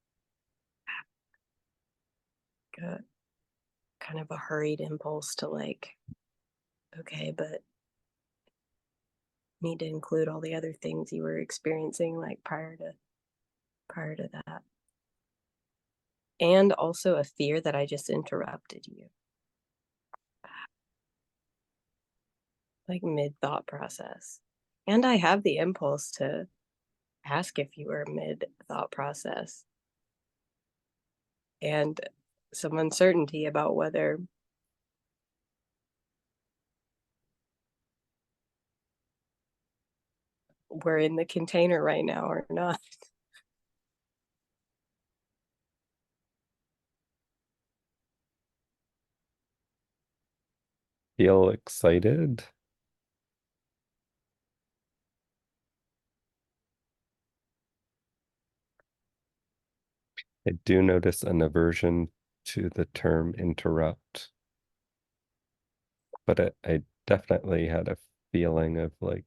a kind of a hurried impulse to like, okay, but need to include all the other things you were experiencing like prior to that. And also a fear that I just interrupted you, like mid thought process. And I have the impulse to ask if you were mid thought process and some uncertainty about whether we're in the container right now or not. Feel excited. I do notice an aversion to the term interrupt, but I definitely had a feeling of like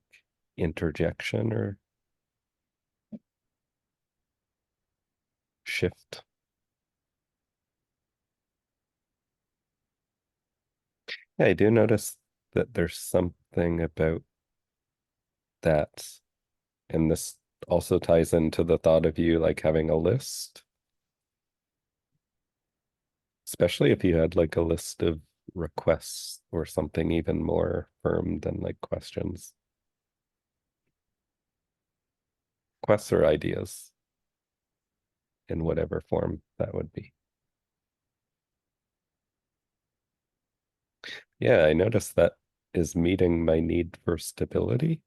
interjection or shift. Yeah, I do notice that there's something about that, and this also ties into the thought of you like having a list, especially if you had like a list of requests or something even more firm than like questions. Requests or ideas in whatever form that would be. Yeah, I noticed that is meeting my need for stability.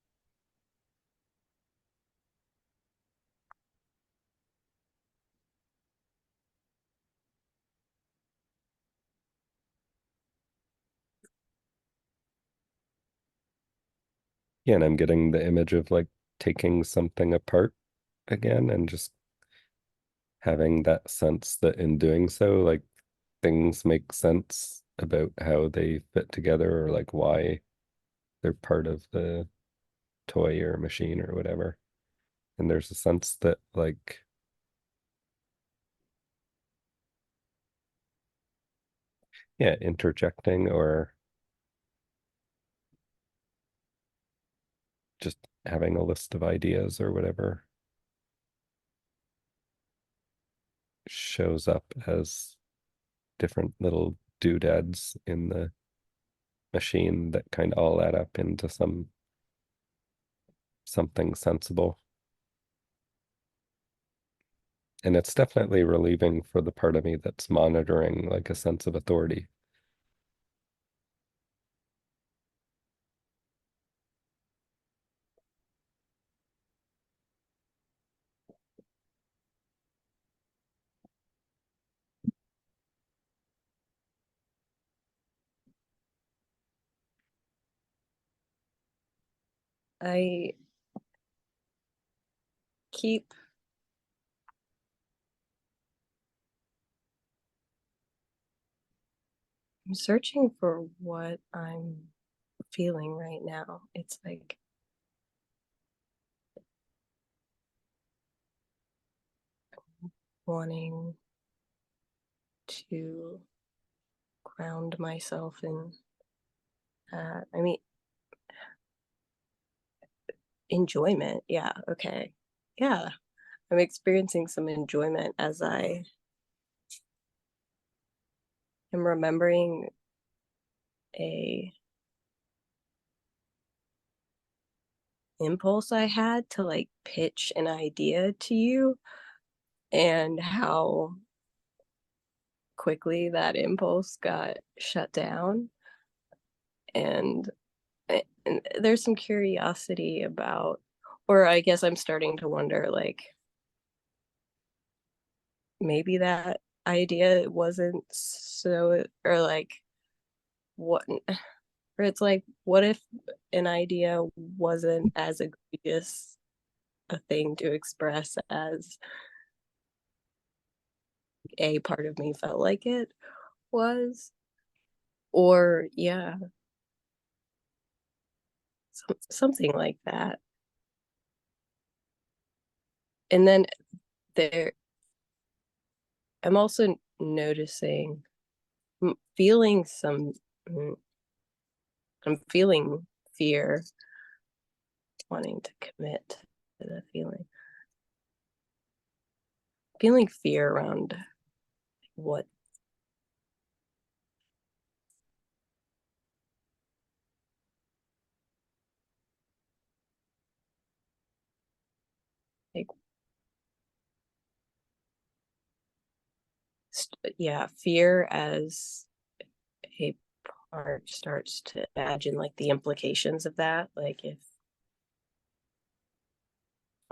Yeah, and I'm getting the image of like taking something apart again and just having that sense that in doing so, like things make sense about how they fit together or like why they're part of the toy or machine or whatever. And there's a sense that like, yeah, interjecting or just having a list of ideas or whatever shows up as different little doodads in the machine that kind of all add up into something sensible. And it's definitely relieving for the part of me that's monitoring like a sense of authority. I keep searching for what I'm feeling right now. It's like wanting to ground myself in, I mean, enjoyment. Yeah, okay. Yeah, I'm experiencing some enjoyment as I am remembering a impulse I had to like pitch an idea to you and how quickly that impulse got shut down. And, and there's some curiosity about, or I guess I'm starting to wonder like maybe that idea wasn't so, or like what, or it's like what if an idea wasn't as egregious a thing to express as a part of me felt like it was, or yeah, something like that. And then there, I'm also noticing, feeling some, mm, I'm feeling fear, wanting to commit to the feeling fear around what, like, yeah, fear as a part starts to imagine like the implications of that, like if,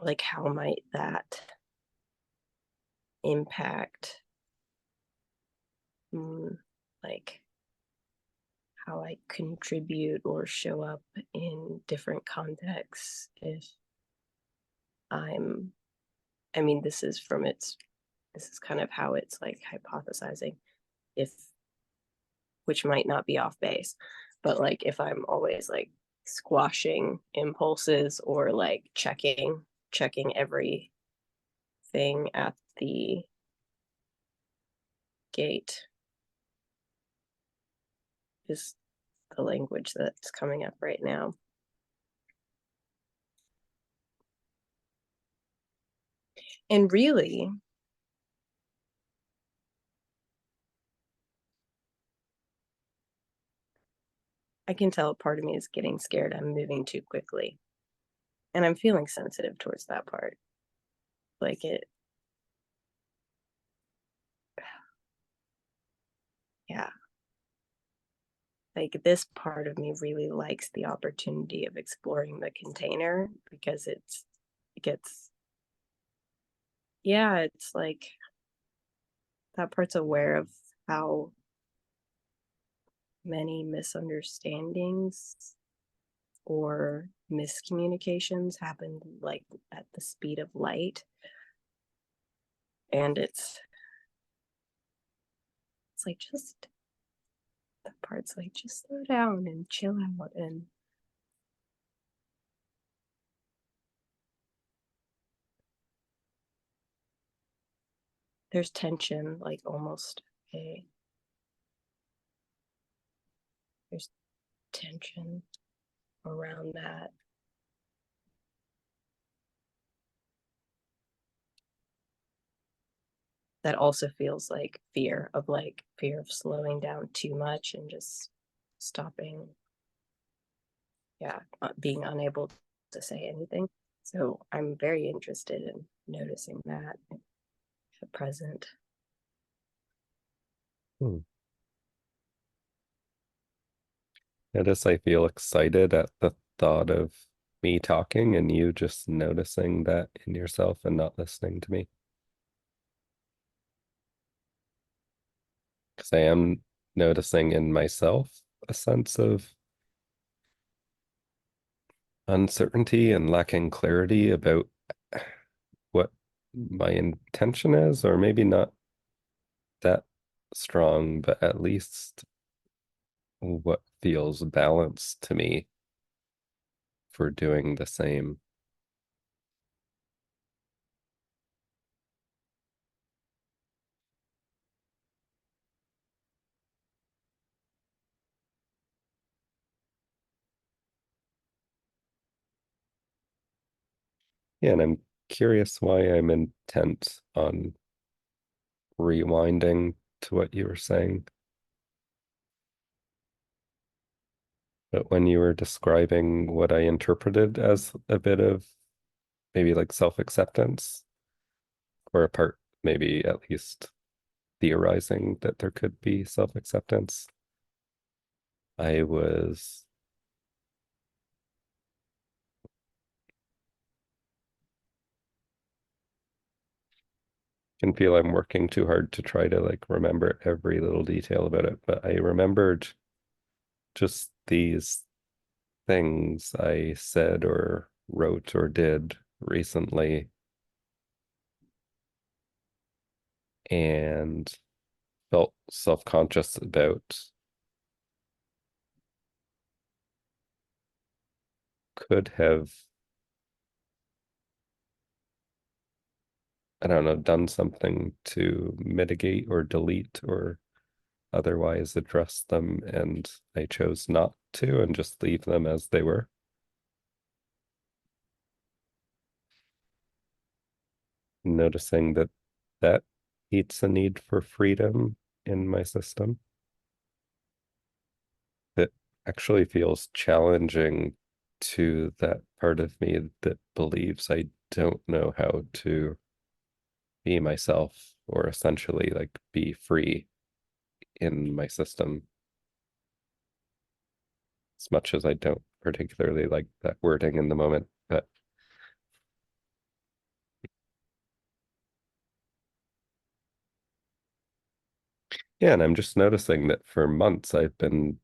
like how might that impact, like how I contribute or show up in different contexts if I'm, I mean, this is kind of how it's like hypothesizing if, which might not be off base, But like if I'm always like squashing impulses or like checking everything at the gate is the language that's coming up right now. And really, I can tell part of me is getting scared I'm moving too quickly. And I'm feeling sensitive towards that part. Like it, yeah. Like this part of me really likes the opportunity of exploring the container because it gets, yeah, it's like that part's aware of how many misunderstandings or miscommunications happen like at the speed of light. And it's like just that part's like just slow down and chill out, and there's tension, like almost a there's tension around that that also feels like fear of slowing down too much and just stopping, yeah, being unable to say anything. So I'm very interested in noticing that at present. Hmm. Notice I feel excited at the thought of me talking and you just noticing that in yourself and not listening to me. Because I am noticing in myself a sense of uncertainty and lacking clarity about what my intention is, or maybe not that strong, but at least what feels balanced to me for doing the same. Yeah, and I'm curious why I'm intent on rewinding to what you were saying. But when you were describing what I interpreted as a bit of maybe like self-acceptance, or a part, maybe at least theorizing that there could be self-acceptance, I was can feel I'm working too hard to try to like remember every little detail about it, but I remembered just these things I said or wrote or did recently and felt self-conscious about. Could have, I don't know, done something to mitigate or delete or otherwise address them, and I chose not to and just leave them as they were. Noticing that that eats a need for freedom in my system that actually feels challenging to that part of me that believes I don't know how to be myself or essentially like be free in my system, as much as I don't particularly like that wording in the moment. But yeah, and I'm just noticing that for months I've been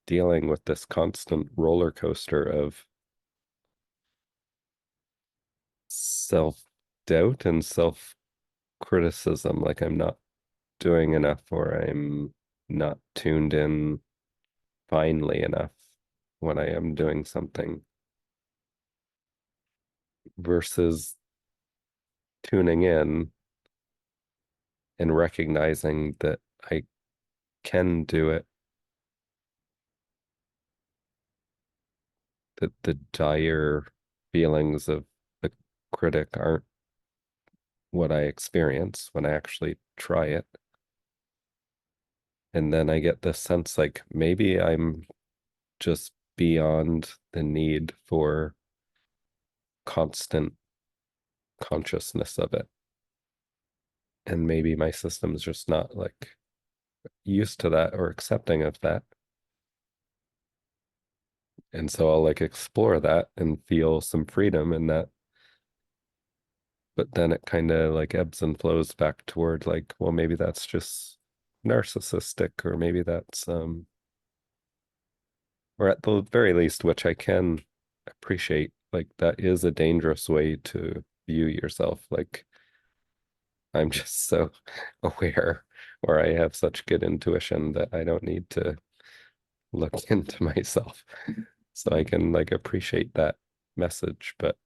dealing with this constant roller coaster of self-doubt and self-criticism, like I'm not doing enough or I'm not tuned in finely enough when I am doing something versus tuning in and recognizing that I can do it, that the dire feelings of the critic aren't what I experience when I actually try it. And then I get this sense like maybe I'm just beyond the need for constant consciousness of it. And maybe my system's just not like used to that or accepting of that. And so I'll like explore that and feel some freedom in that. But then it kind of like ebbs and flows back toward like, well, maybe that's just narcissistic, or maybe that's or at the very least, which I can appreciate, like that is a dangerous way to view yourself. Like I'm just so aware, or I have such good intuition that I don't need to look into myself. So I can like appreciate that message. But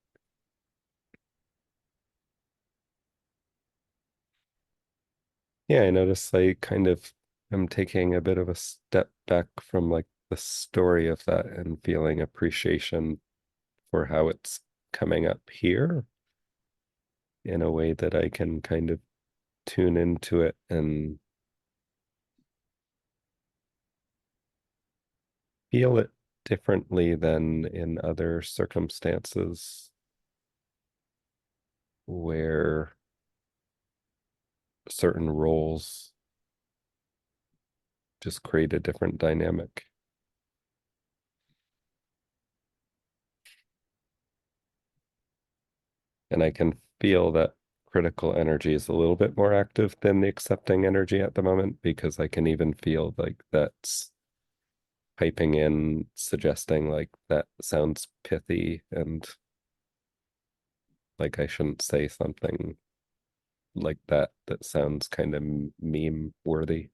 yeah, I notice I kind of am taking a bit of a step back from like the story of that and feeling appreciation for how it's coming up here in a way that I can kind of tune into it and feel it differently than in other circumstances where certain roles just create a different dynamic. And I can feel that critical energy is a little bit more active than the accepting energy at the moment, because I can even feel like that's piping in, suggesting like that sounds pithy and like I shouldn't say something like that that sounds kind of meme worthy.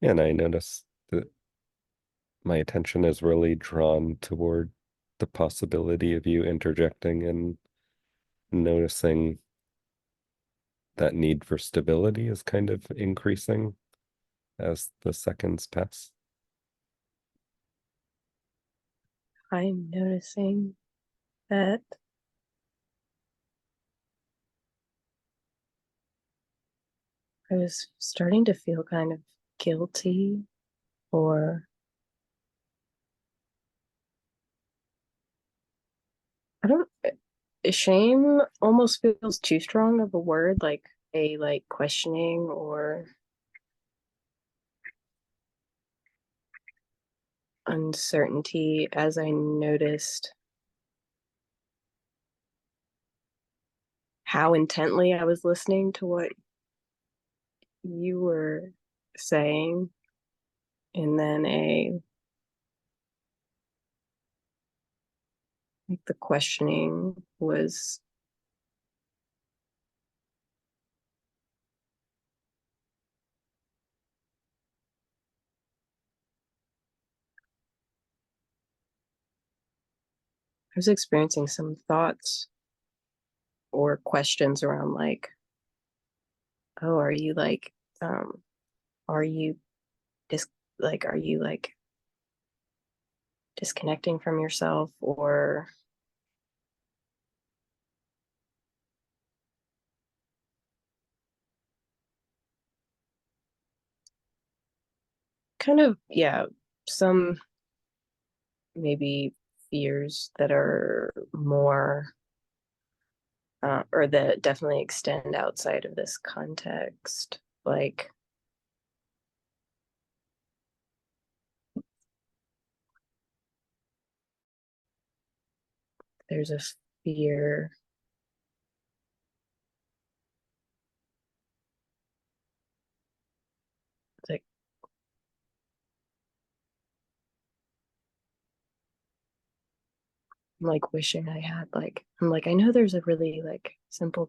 And I notice that my attention is really drawn toward the possibility of you interjecting and noticing that need for stability is kind of increasing as the seconds pass. I'm noticing that I was starting to feel kind of guilty, or I don't, shame almost feels too strong of a word, like a like questioning or uncertainty as I noticed how intently I was listening to what you were saying. And then a like the questioning was I was experiencing some thoughts or questions around like, oh, are you like are you dis like are you like disconnecting from yourself, or kind of, yeah, some maybe fears that are more or that definitely extend outside of this context, like there's a fear like I'm like wishing I had like I'm like I know there's a really like simple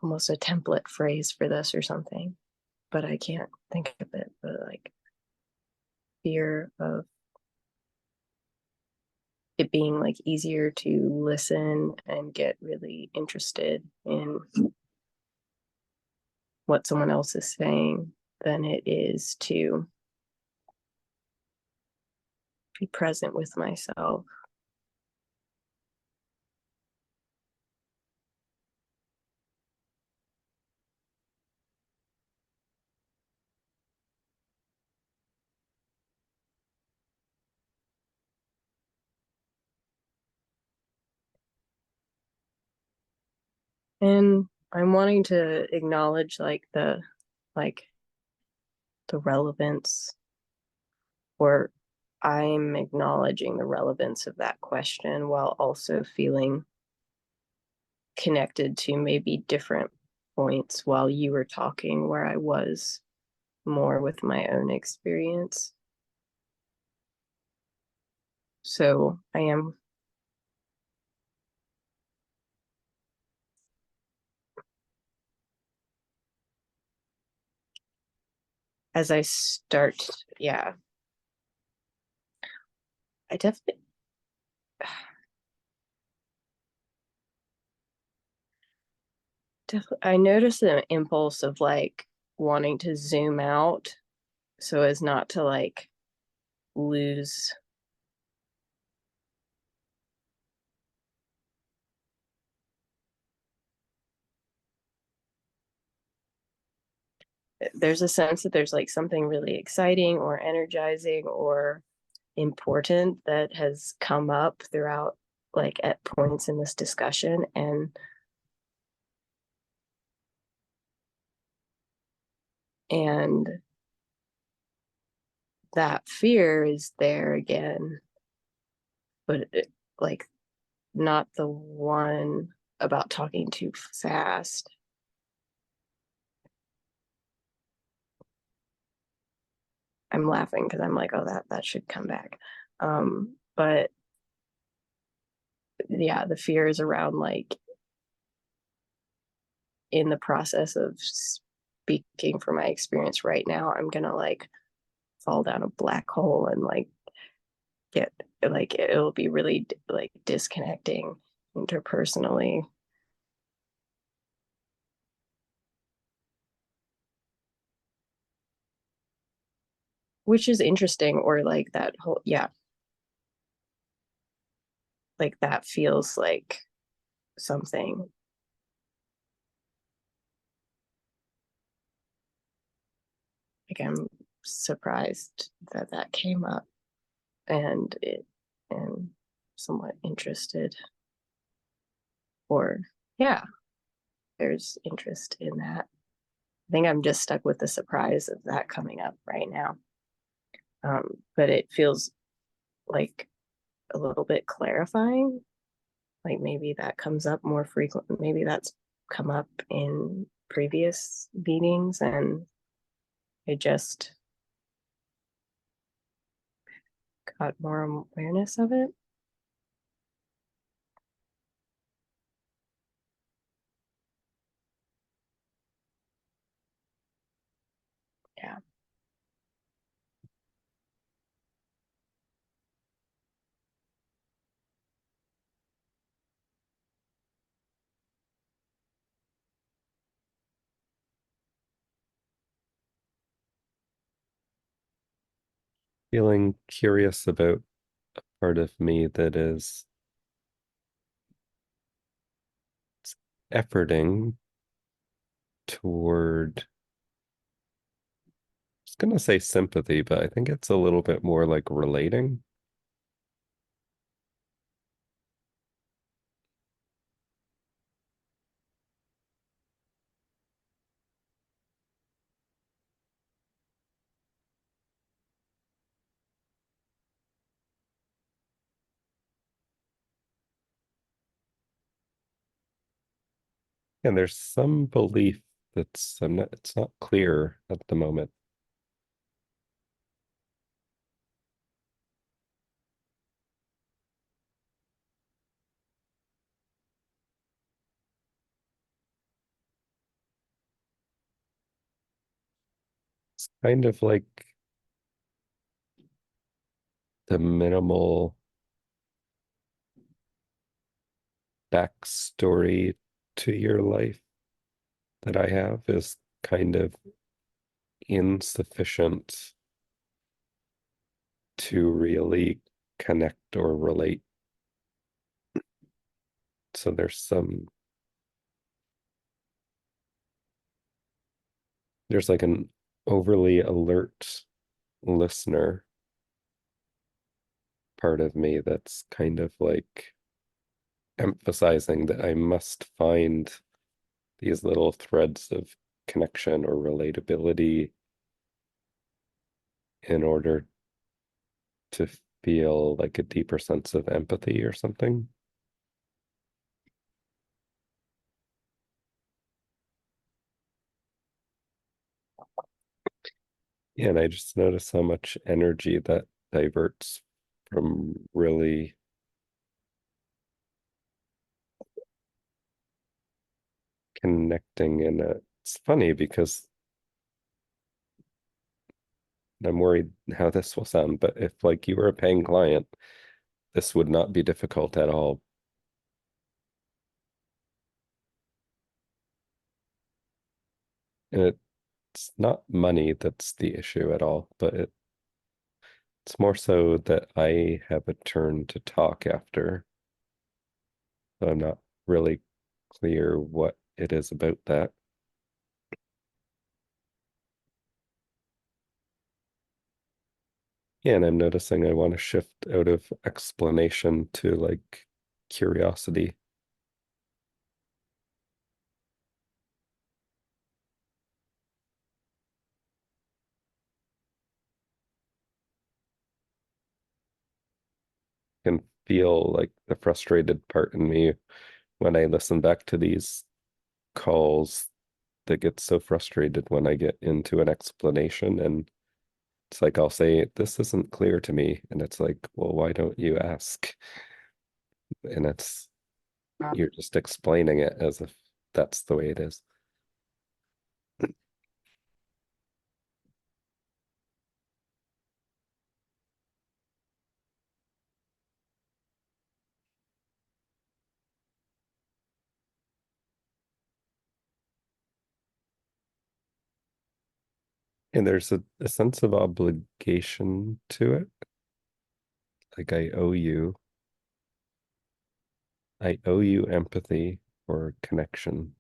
almost a template phrase for this or something, but I can't think of it. But like fear of it being like easier to listen and get really interested in what someone else is saying than it is to be present with myself. And I'm wanting to acknowledge like the relevance, or I'm acknowledging the relevance of that question while also feeling connected to maybe different points while you were talking where I was more with my own experience. So I am, as I start, yeah, I definitely, I noticed an impulse of like wanting to zoom out so as not to like lose. There's a sense that there's like something really exciting or energizing or important that has come up throughout like at points in this discussion, and that fear is there again, but like not the one about talking too fast. I'm laughing because I'm like, oh, that should come back. But yeah, the fear is around like in the process of speaking from my experience right now, I'm gonna like fall down a black hole and like get like it'll be really like disconnecting interpersonally, which is interesting. Or like that whole, yeah, like that feels like something like I'm surprised that that came up, and somewhat interested, or yeah, there's interest in that. I think I'm just stuck with the surprise of that coming up right now. But it feels like a little bit clarifying. Like maybe that comes up more frequently. Maybe that's come up in previous meetings and I just got more awareness of it. Yeah. Feeling curious about part of me that is efforting toward, I was gonna say sympathy, but I think it's a little bit more like relating. And there's some belief that's I'm not it's not clear at the moment. It's kind of like the minimal backstory to your life that I have is kind of insufficient to really connect or relate. So there's like an overly alert listener part of me that's kind of like emphasizing that I must find these little threads of connection or relatability in order to feel like a deeper sense of empathy or something. Yeah, and I just notice how much energy that diverts from really connecting. And it's funny because I'm worried how this will sound, but if like you were a paying client, this would not be difficult at all. And it's not money that's the issue at all, but it's more so that I have a turn to talk after. So I'm not really clear what it is about that. Yeah, and I'm noticing I want to shift out of explanation to like curiosity. Can feel like the frustrated part in me when I listen back to these calls that gets so frustrated when I get into an explanation. And it's like I'll say, this isn't clear to me. And it's like, well, why don't you ask? And it's you're just explaining it as if that's the way it is. And there's a sense of obligation to it. Like I owe you empathy or connection.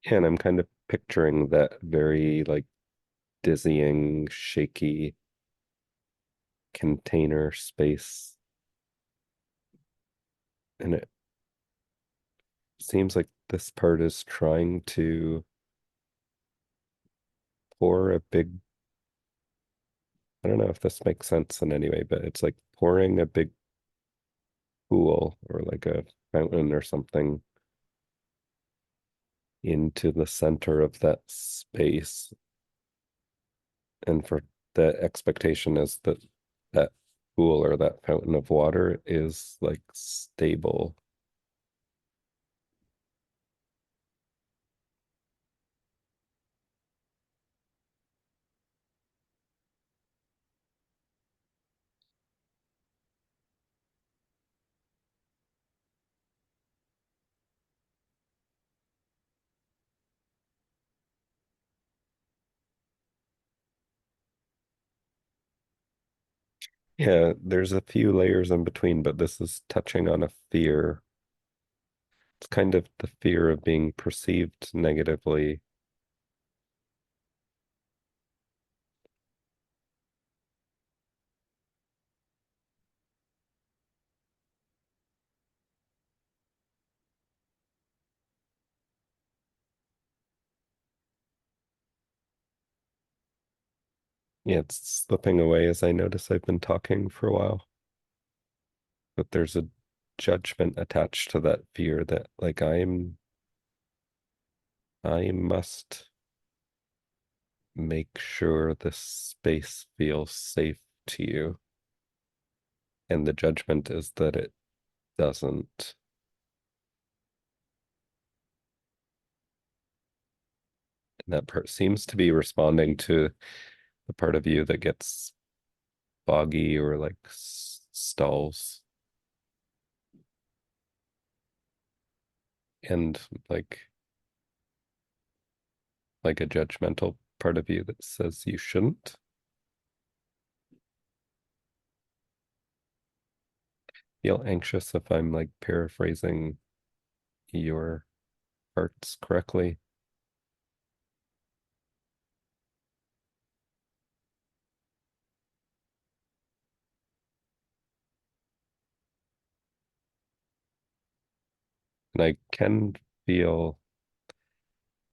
And I'm kind of picturing that very like dizzying, shaky container space. And it seems like this part is trying to pour a big, I don't know if this makes sense in any way, but it's like pouring a big pool or like a fountain or something into the center of that space. And for the expectation is that that pool or that fountain of water is like stable. Yeah, there's a few layers in between, but this is touching on a fear. It's kind of the fear of being perceived negatively. Yeah, it's slipping away as I notice I've been talking for a while. But there's a judgment attached to that fear that like I must make sure this space feels safe to you. And the judgment is that it doesn't. And that part seems to be responding to the part of you that gets foggy or like stalls. And like like a judgmental part of you that says you shouldn't. Feel anxious if I'm like paraphrasing your parts correctly. And I can feel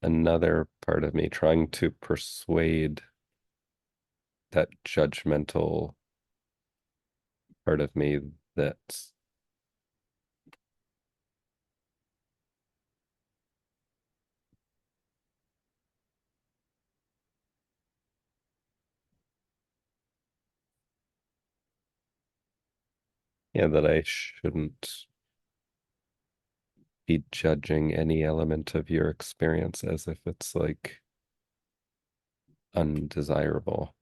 another part of me trying to persuade that judgmental part of me that, yeah, that I shouldn't be judging any element of your experience as if it's like undesirable.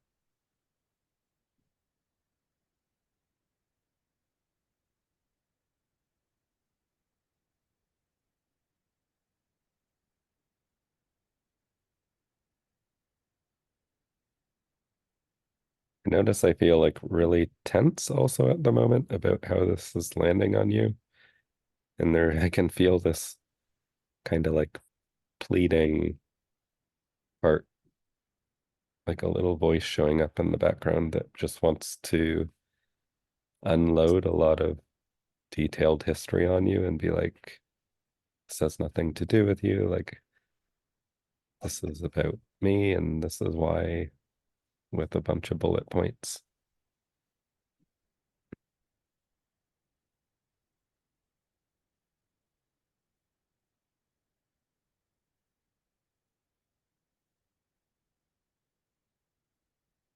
I notice I feel like really tense also at the moment about how this is landing on you. And there, I can feel this kind of like pleading part, like a little voice showing up in the background that just wants to unload a lot of detailed history on you and be like, this has nothing to do with you. Like, this is about me, and this is why, with a bunch of bullet points.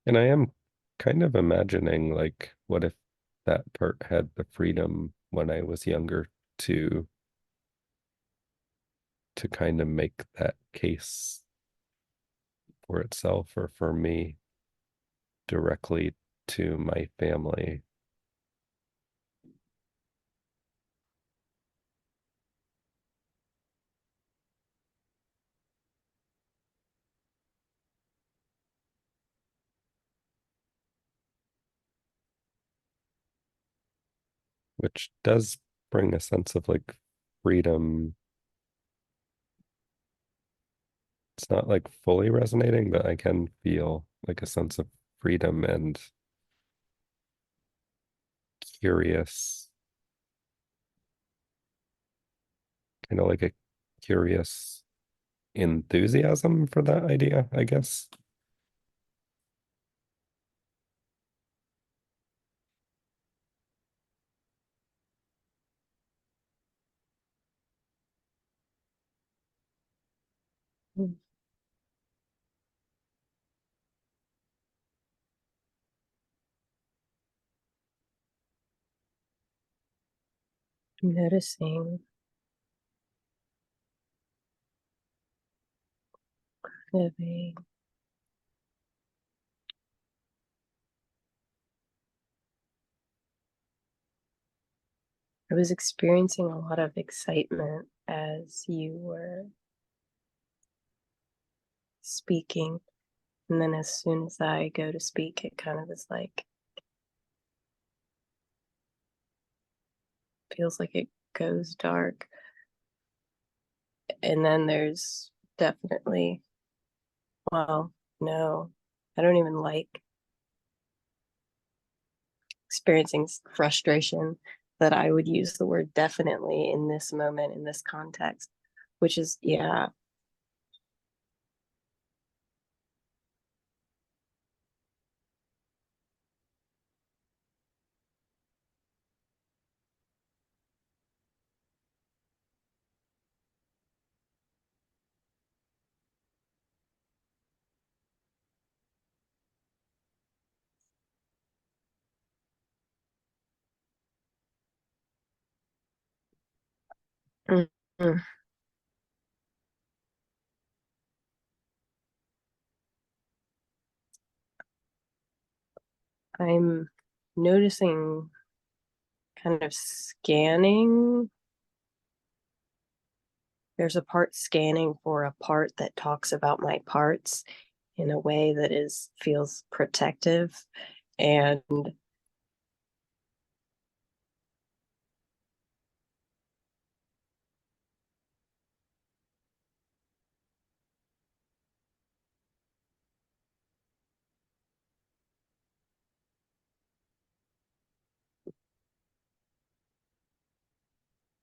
And I am kind of imagining, like, what if that part had the freedom when I was younger to to kind of make that case for itself or for me directly to my family, which does bring a sense of like freedom. It's not like fully resonating, but I can feel like a sense of freedom and curious, kind of like a curious enthusiasm for that idea, I guess. I'm noticing kind of I was experiencing a lot of excitement as you were speaking. And then as soon as I go to speak, it kind of is like, feels like it goes dark. And then there's definitely, well, no, I don't even like experiencing frustration that I would use the word definitely in this moment, in this context, which is, yeah, Mm. I'm noticing kind of scanning. There's a part scanning for a part that talks about my parts in a way that is feels protective, and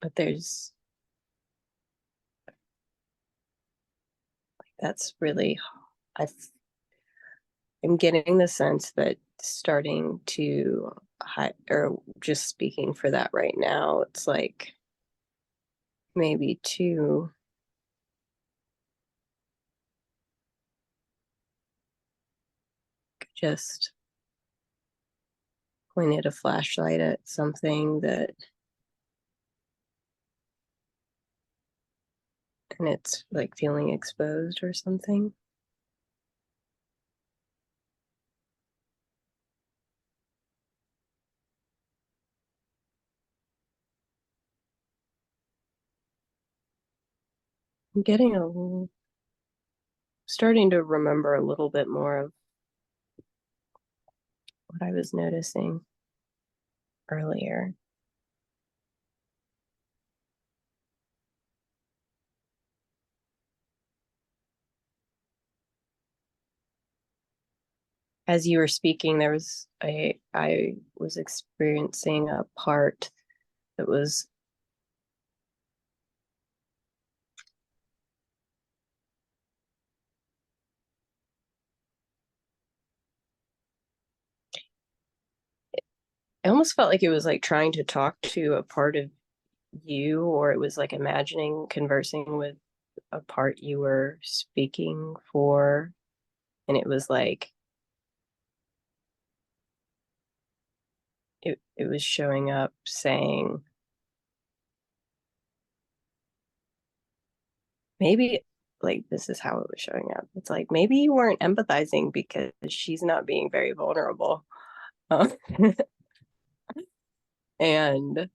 but there's that's really I I'm getting the sense that starting to or just speaking for that right now, it's like maybe to just pointed a flashlight at something that, and it's like feeling exposed or something. I'm getting starting to remember a little bit more of what I was noticing earlier. As you were speaking, I was experiencing a part that was I almost felt like it was like trying to talk to a part of you, or it was like imagining conversing with a part you were speaking for. And it was like it was showing up saying, maybe like this is how it was showing up. It's like maybe you weren't empathizing because she's not being very vulnerable. Uh, and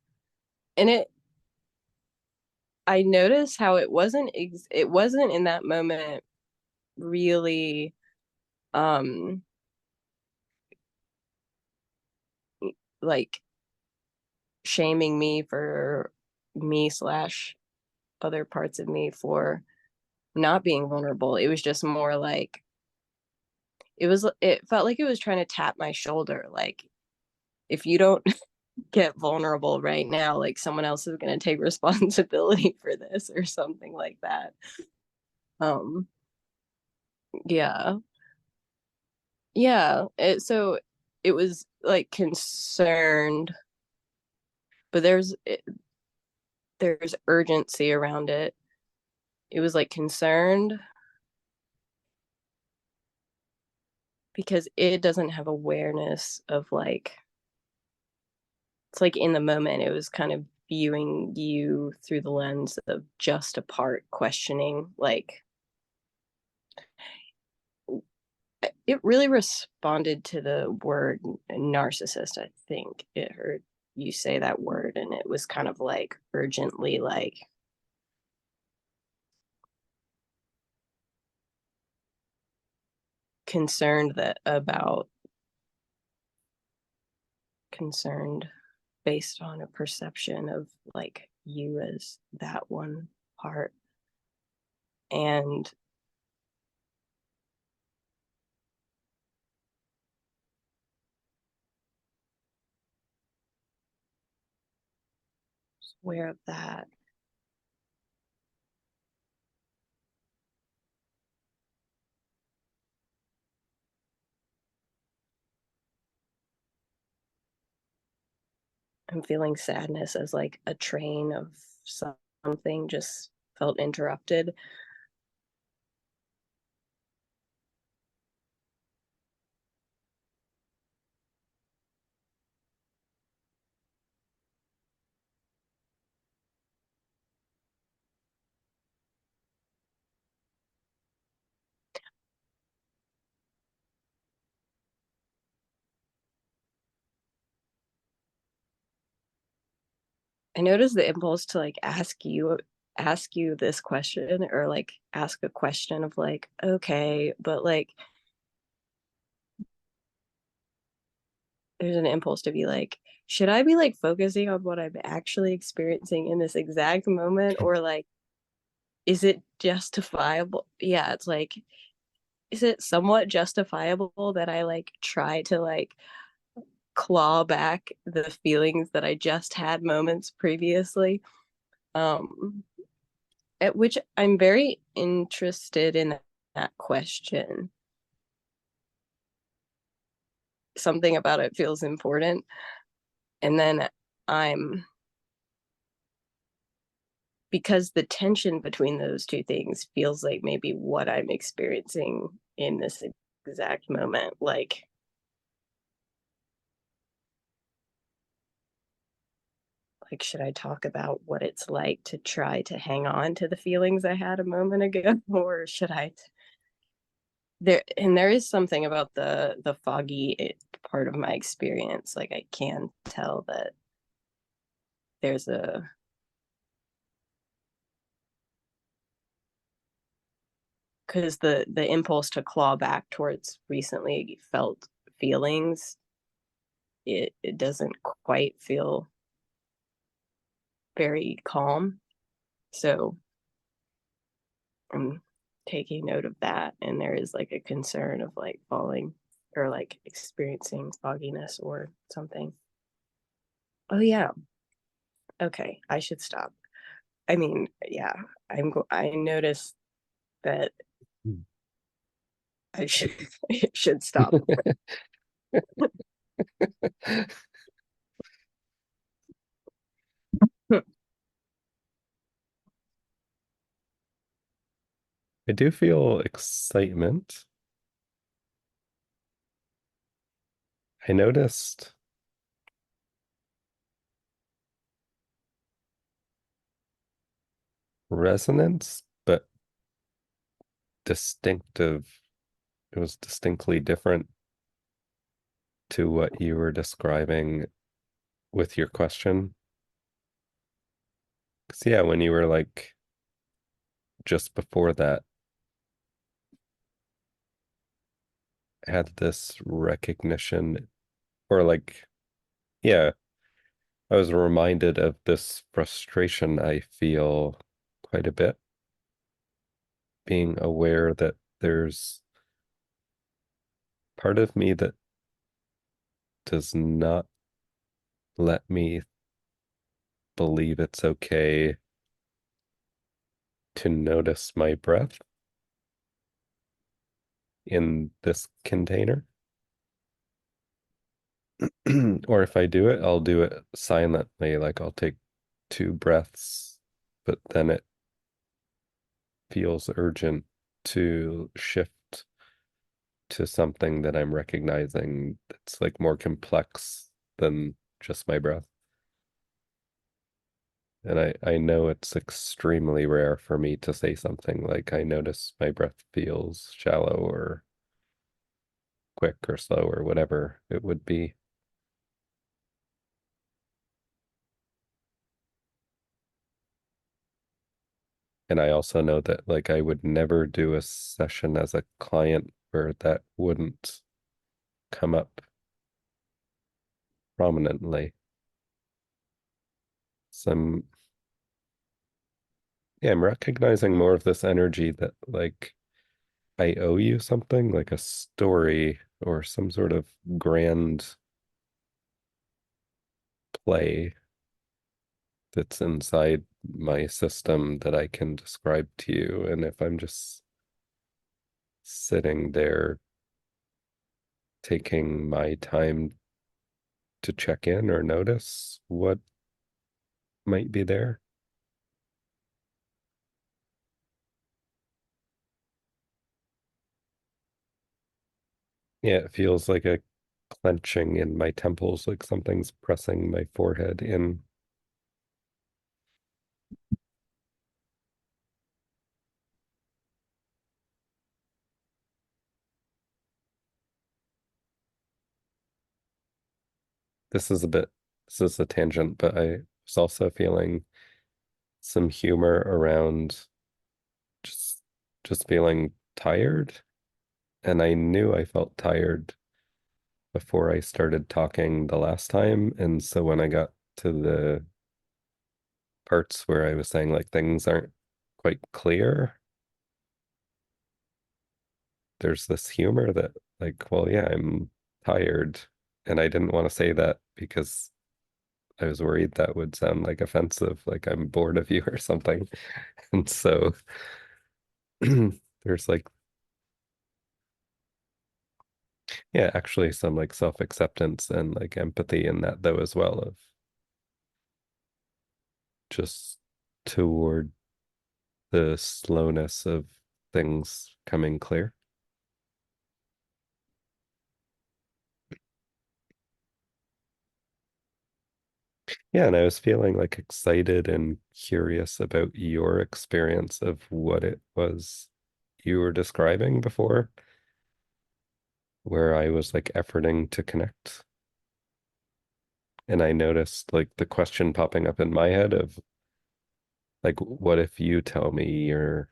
and I noticed how it wasn't in that moment really um like shaming me for me slash other parts of me for not being vulnerable. It was just more like it felt like it was trying to tap my shoulder, like if you don't get vulnerable right now, like someone else is going to take responsibility for this or something like that. um yeah, yeah, so it was like concerned, but there's urgency around it. It was like concerned because it doesn't have awareness of like, it's like in the moment it was kind of viewing you through the lens of just a part questioning, like it really responded to the word narcissist. I think it heard you say that word, and it was kind of like urgently like concerned that about concerned based on a perception of like you as that one part. And aware of that. I'm feeling sadness as like a train of something just felt interrupted. I noticed the impulse to like ask you this question or like ask a question of like, okay, but like there's an impulse to be like, should I be like focusing on what I'm actually experiencing in this exact moment, or like is it justifiable? Yeah, it's like, is it somewhat justifiable that I like try to like claw back the feelings that I just had moments previously? Um, at which I'm very interested in that question. Something about it feels important. And then I'm, because the tension between those two things feels like maybe what I'm experiencing in this exact moment. Like, should I talk about what it's like to try to hang on to the feelings I had a moment ago, or should I? There is something about the foggy part of my experience. Like I can tell that there's a because the impulse to claw back towards recently felt feelings, it doesn't quite feel very calm. So I'm taking note of that. And there is like a concern of like falling or like experiencing fogginess or something. Oh, yeah. Okay. I should stop. I mean, yeah, I noticed that I should, I should stop. I do feel excitement. I noticed resonance, but distinctive. It was distinctly different to what you were describing with your question. 'Cause yeah, when you were like just before that, had this recognition or like, yeah, I was reminded of this frustration I feel quite a bit, being aware that there's part of me that does not let me believe it's okay to notice my breath in this container. Or if I do it, I'll do it silently, like I'll take two breaths, but then it feels urgent to shift to something that I'm recognizing that's like more complex than just my breath. And I know it's extremely rare for me to say something like I notice my breath feels shallow or quick or slow or whatever it would be. And I also know that like I would never do a session as a client where that wouldn't come up prominently. Some, yeah, I'm recognizing more of this energy that like I owe you something, like a story or some sort of grand play that's inside my system that I can describe to you. And if I'm just sitting there taking my time to check in or notice what might be there, yeah, it feels like a clenching in my temples, like something's pressing my forehead in. This is a bit, this is a tangent, but was also feeling some humor around just just feeling tired. And I knew I felt tired before I started talking the last time. And so when I got to the parts where I was saying like things aren't quite clear, there's this humor that like, well, yeah, I'm tired. And I didn't want to say that because I was worried that would sound like offensive, like I'm bored of you or something. And so there's like, yeah, actually some like self-acceptance and like empathy in that though as well of just toward the slowness of things coming clear. Yeah, and I was feeling like excited and curious about your experience of what it was you were describing before, where I was like efforting to connect. And I noticed like the question popping up in my head of like, what if you tell me you're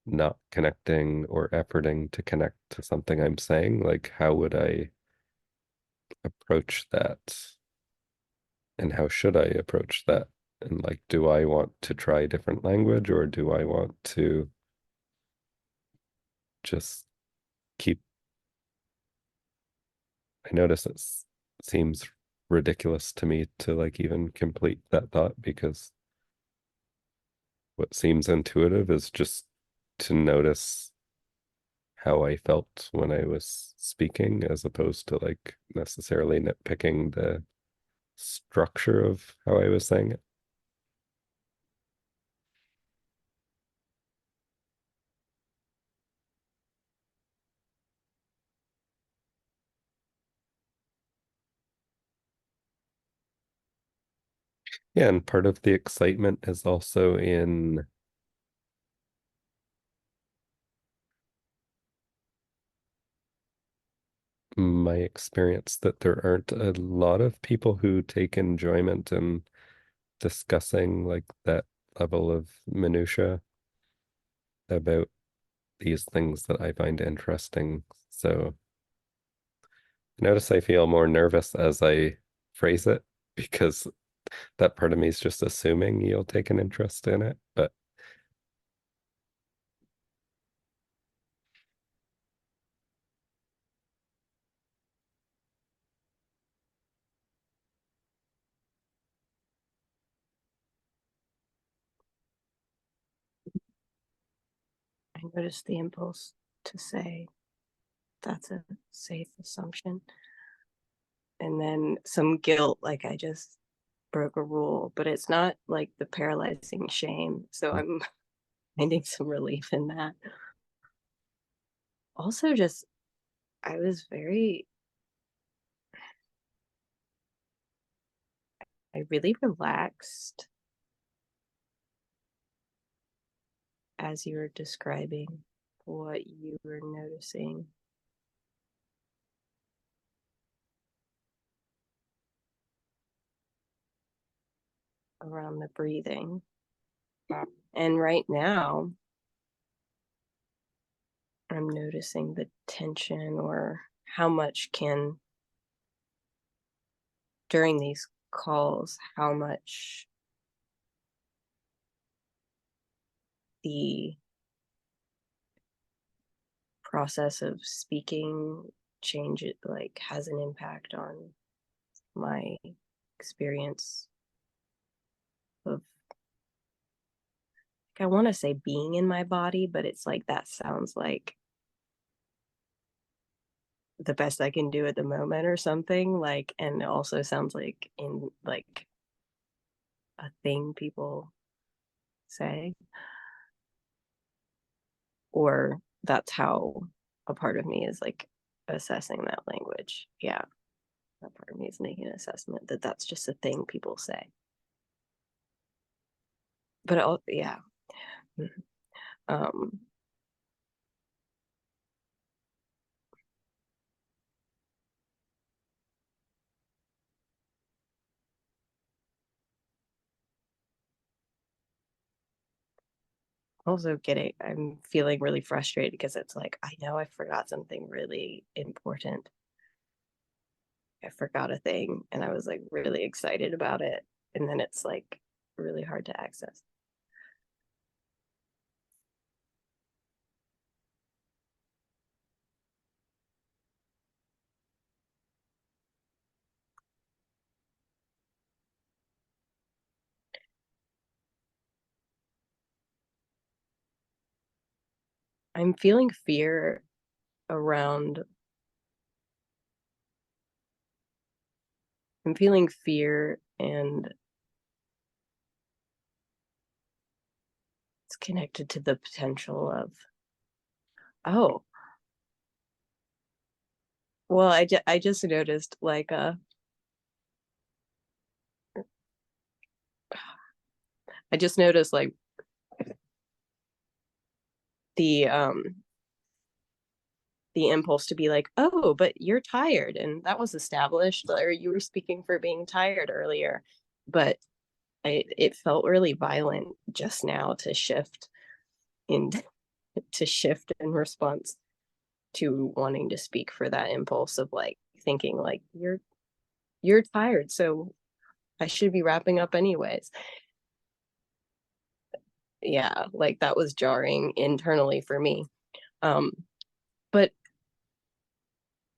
not connecting or efforting to connect to something I'm saying? Like, how would I approach that? And how should I approach that? And like, do I want to try different language or do I want to just keep? I notice seems ridiculous to me to like even complete that thought because what seems intuitive is just to notice how I felt when I was speaking as opposed to like necessarily nitpicking the structure of how I was saying it. Yeah, and part of the excitement is also in my experience that there aren't a lot of people who take enjoyment in discussing like that level of minutia about these things that I find interesting. So notice I feel more nervous as I phrase it because that part of me is just assuming you'll take an interest in it. But I noticed the impulse to say that's a safe assumption. And then some guilt, like I just broke a rule, but it's not like the paralyzing shame. So I'm finding some relief in that. Also, just I was very, I really relaxed as you were describing what you were noticing around the breathing. And right now, I'm noticing the tension or how much can, during these calls, how much the process of speaking change it like has an impact on my experience of, I want to say being in my body, but it's like that sounds like the best I can do at the moment or something, like, and it also sounds like in like a thing people say, or that's how a part of me is like assessing that language. Yeah, that part of me is making an assessment that that's just a thing people say. But yeah. um also I'm feeling really frustrated because it's like, I know I forgot something really important. I forgot a thing and I was like really excited about it. And then it's like really hard to access. I'm feeling fear around, I'm feeling fear and it's connected to the potential of, oh, well, I just noticed like, I just noticed like the, the impulse to be like, oh, but you're tired. And that was established, or you were speaking for being tired earlier. But it felt really violent just now to shift in to shift in response to wanting to speak for that impulse of like thinking like you're tired, so I should be wrapping up anyways. Yeah, like that was jarring internally for me. Um, but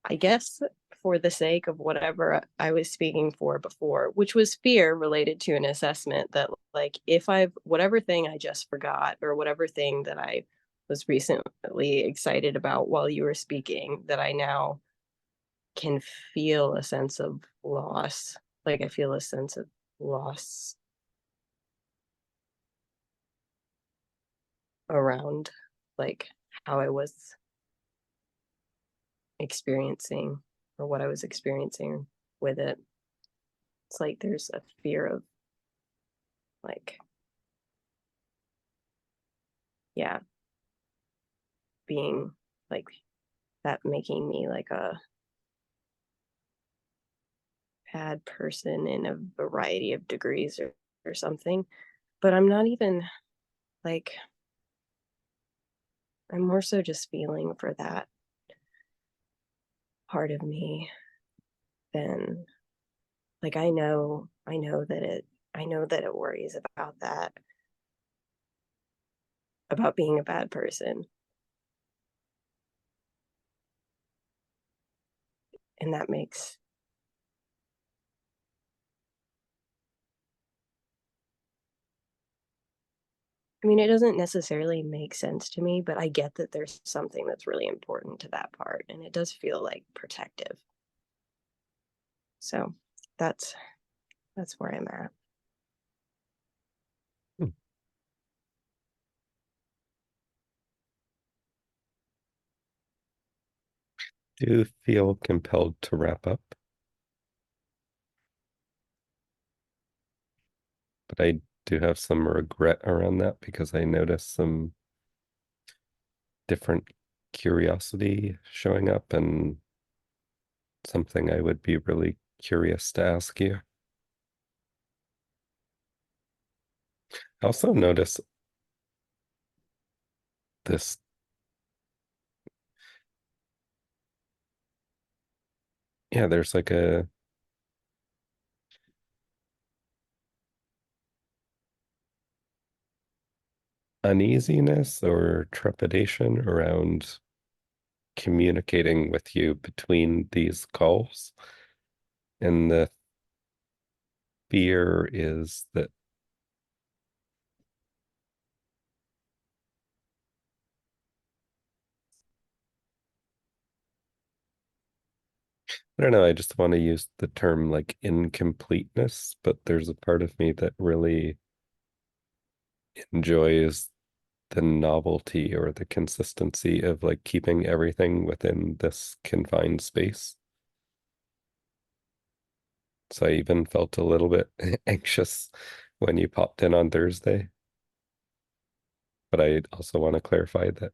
I guess for the sake of whatever I was speaking for before, which was fear related to an assessment that, like, if I've whatever thing I just forgot or whatever thing that I was recently excited about while you were speaking, that I now can feel a sense of loss. Like, I feel a sense of loss around, like, how I was experiencing or what I was experiencing with it. It's like there's a fear of, like, yeah, being like that, making me like a bad person in a variety of degrees or something. But I'm not even like, I'm more so just feeling for that part of me than like, I know that it worries about that, about being a bad person. And that makes, I mean, it doesn't necessarily make sense to me, but I get that there's something that's really important to that part. And it does feel like protective. So that's that's where I'm at. Hmm. Do you feel compelled to wrap up? But I do have some regret around that because I noticed some different curiosity showing up and something I would be really curious to ask you. I also notice this, yeah, there's like a uneasiness or trepidation around communicating with you between these calls. And the fear is that, I don't know, I just want to use the term like incompleteness, but there's a part of me that really enjoys the novelty or the consistency of like keeping everything within this confined space. So I even felt a little bit anxious when you popped in on Thursday. But I also want to clarify that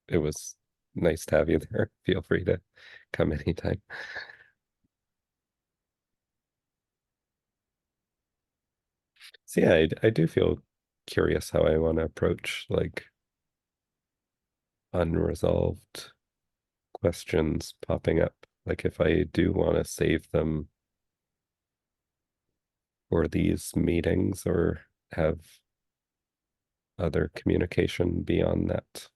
it was nice to have you there. Feel free to come anytime. So yeah, I do feel curious how I want to approach like unresolved questions popping up. Like if I do want to save them for these meetings or have other communication beyond that.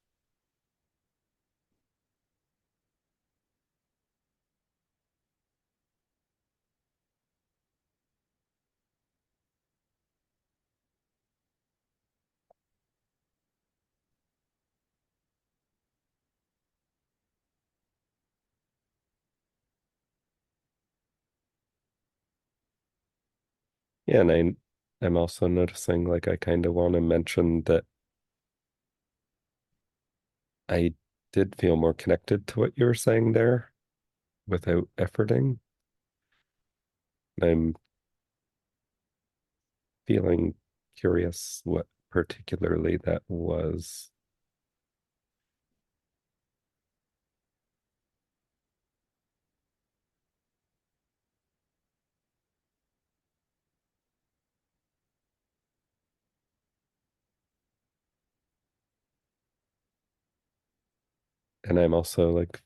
Yeah, and I'm also noticing like I kind of want to mention that I did feel more connected to what you were saying there without efforting. I'm feeling curious what particularly that was. And I'm also like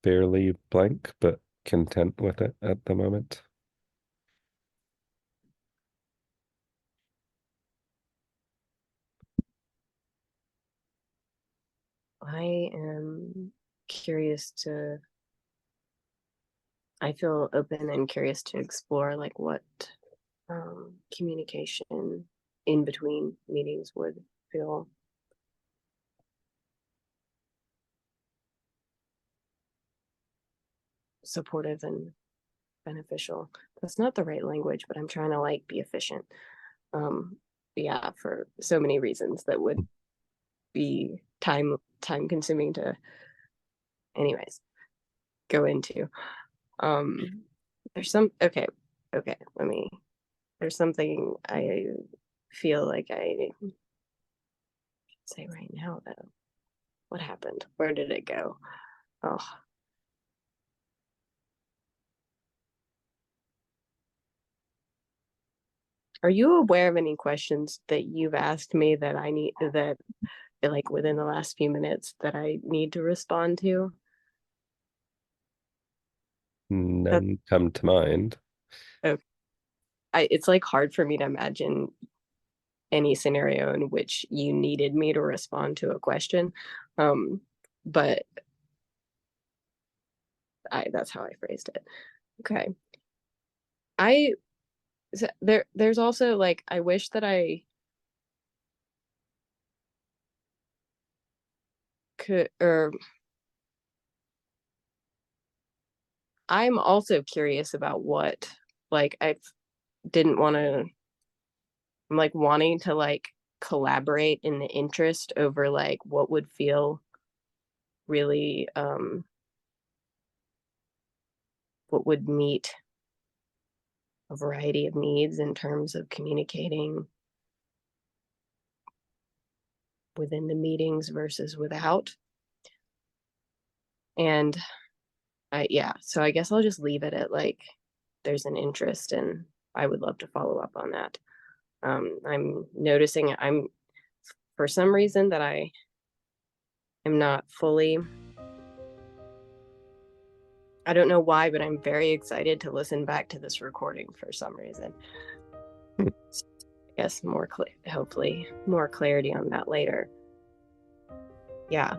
fairly blank, but content with it at the moment. I am curious to, I feel open and curious to explore like what communication in between meetings would feel supportive and beneficial. That's not the right language, but I'm trying to like be efficient. Um, yeah, for so many reasons that would be time consuming to, anyways, go into. Um, there's some okay. Let me. There's something I feel like I should say right now though. What happened? Where did it go? Oh, are you aware of any questions that you've asked me that I need that like within the last few minutes that I need to respond to? That None come to mind. okay. It's like hard for me to imagine any scenario in which you needed me to respond to a question. Um, but that's how I phrased it. Okay. I there's also like I wish that I could or I'm also curious about what like I didn't want to I'm like wanting to like collaborate in the interest over like what would feel really what would meet a variety of needs in terms of communicating within the meetings versus without. And yeah, so I guess I'll just leave it at like there's an interest and I would love to follow up on that. I'm noticing I'm for some reason that I am not fully, I don't know why, but I'm very excited to listen back to this recording for some reason. Hmm. I guess hopefully more clarity on that later. Yeah.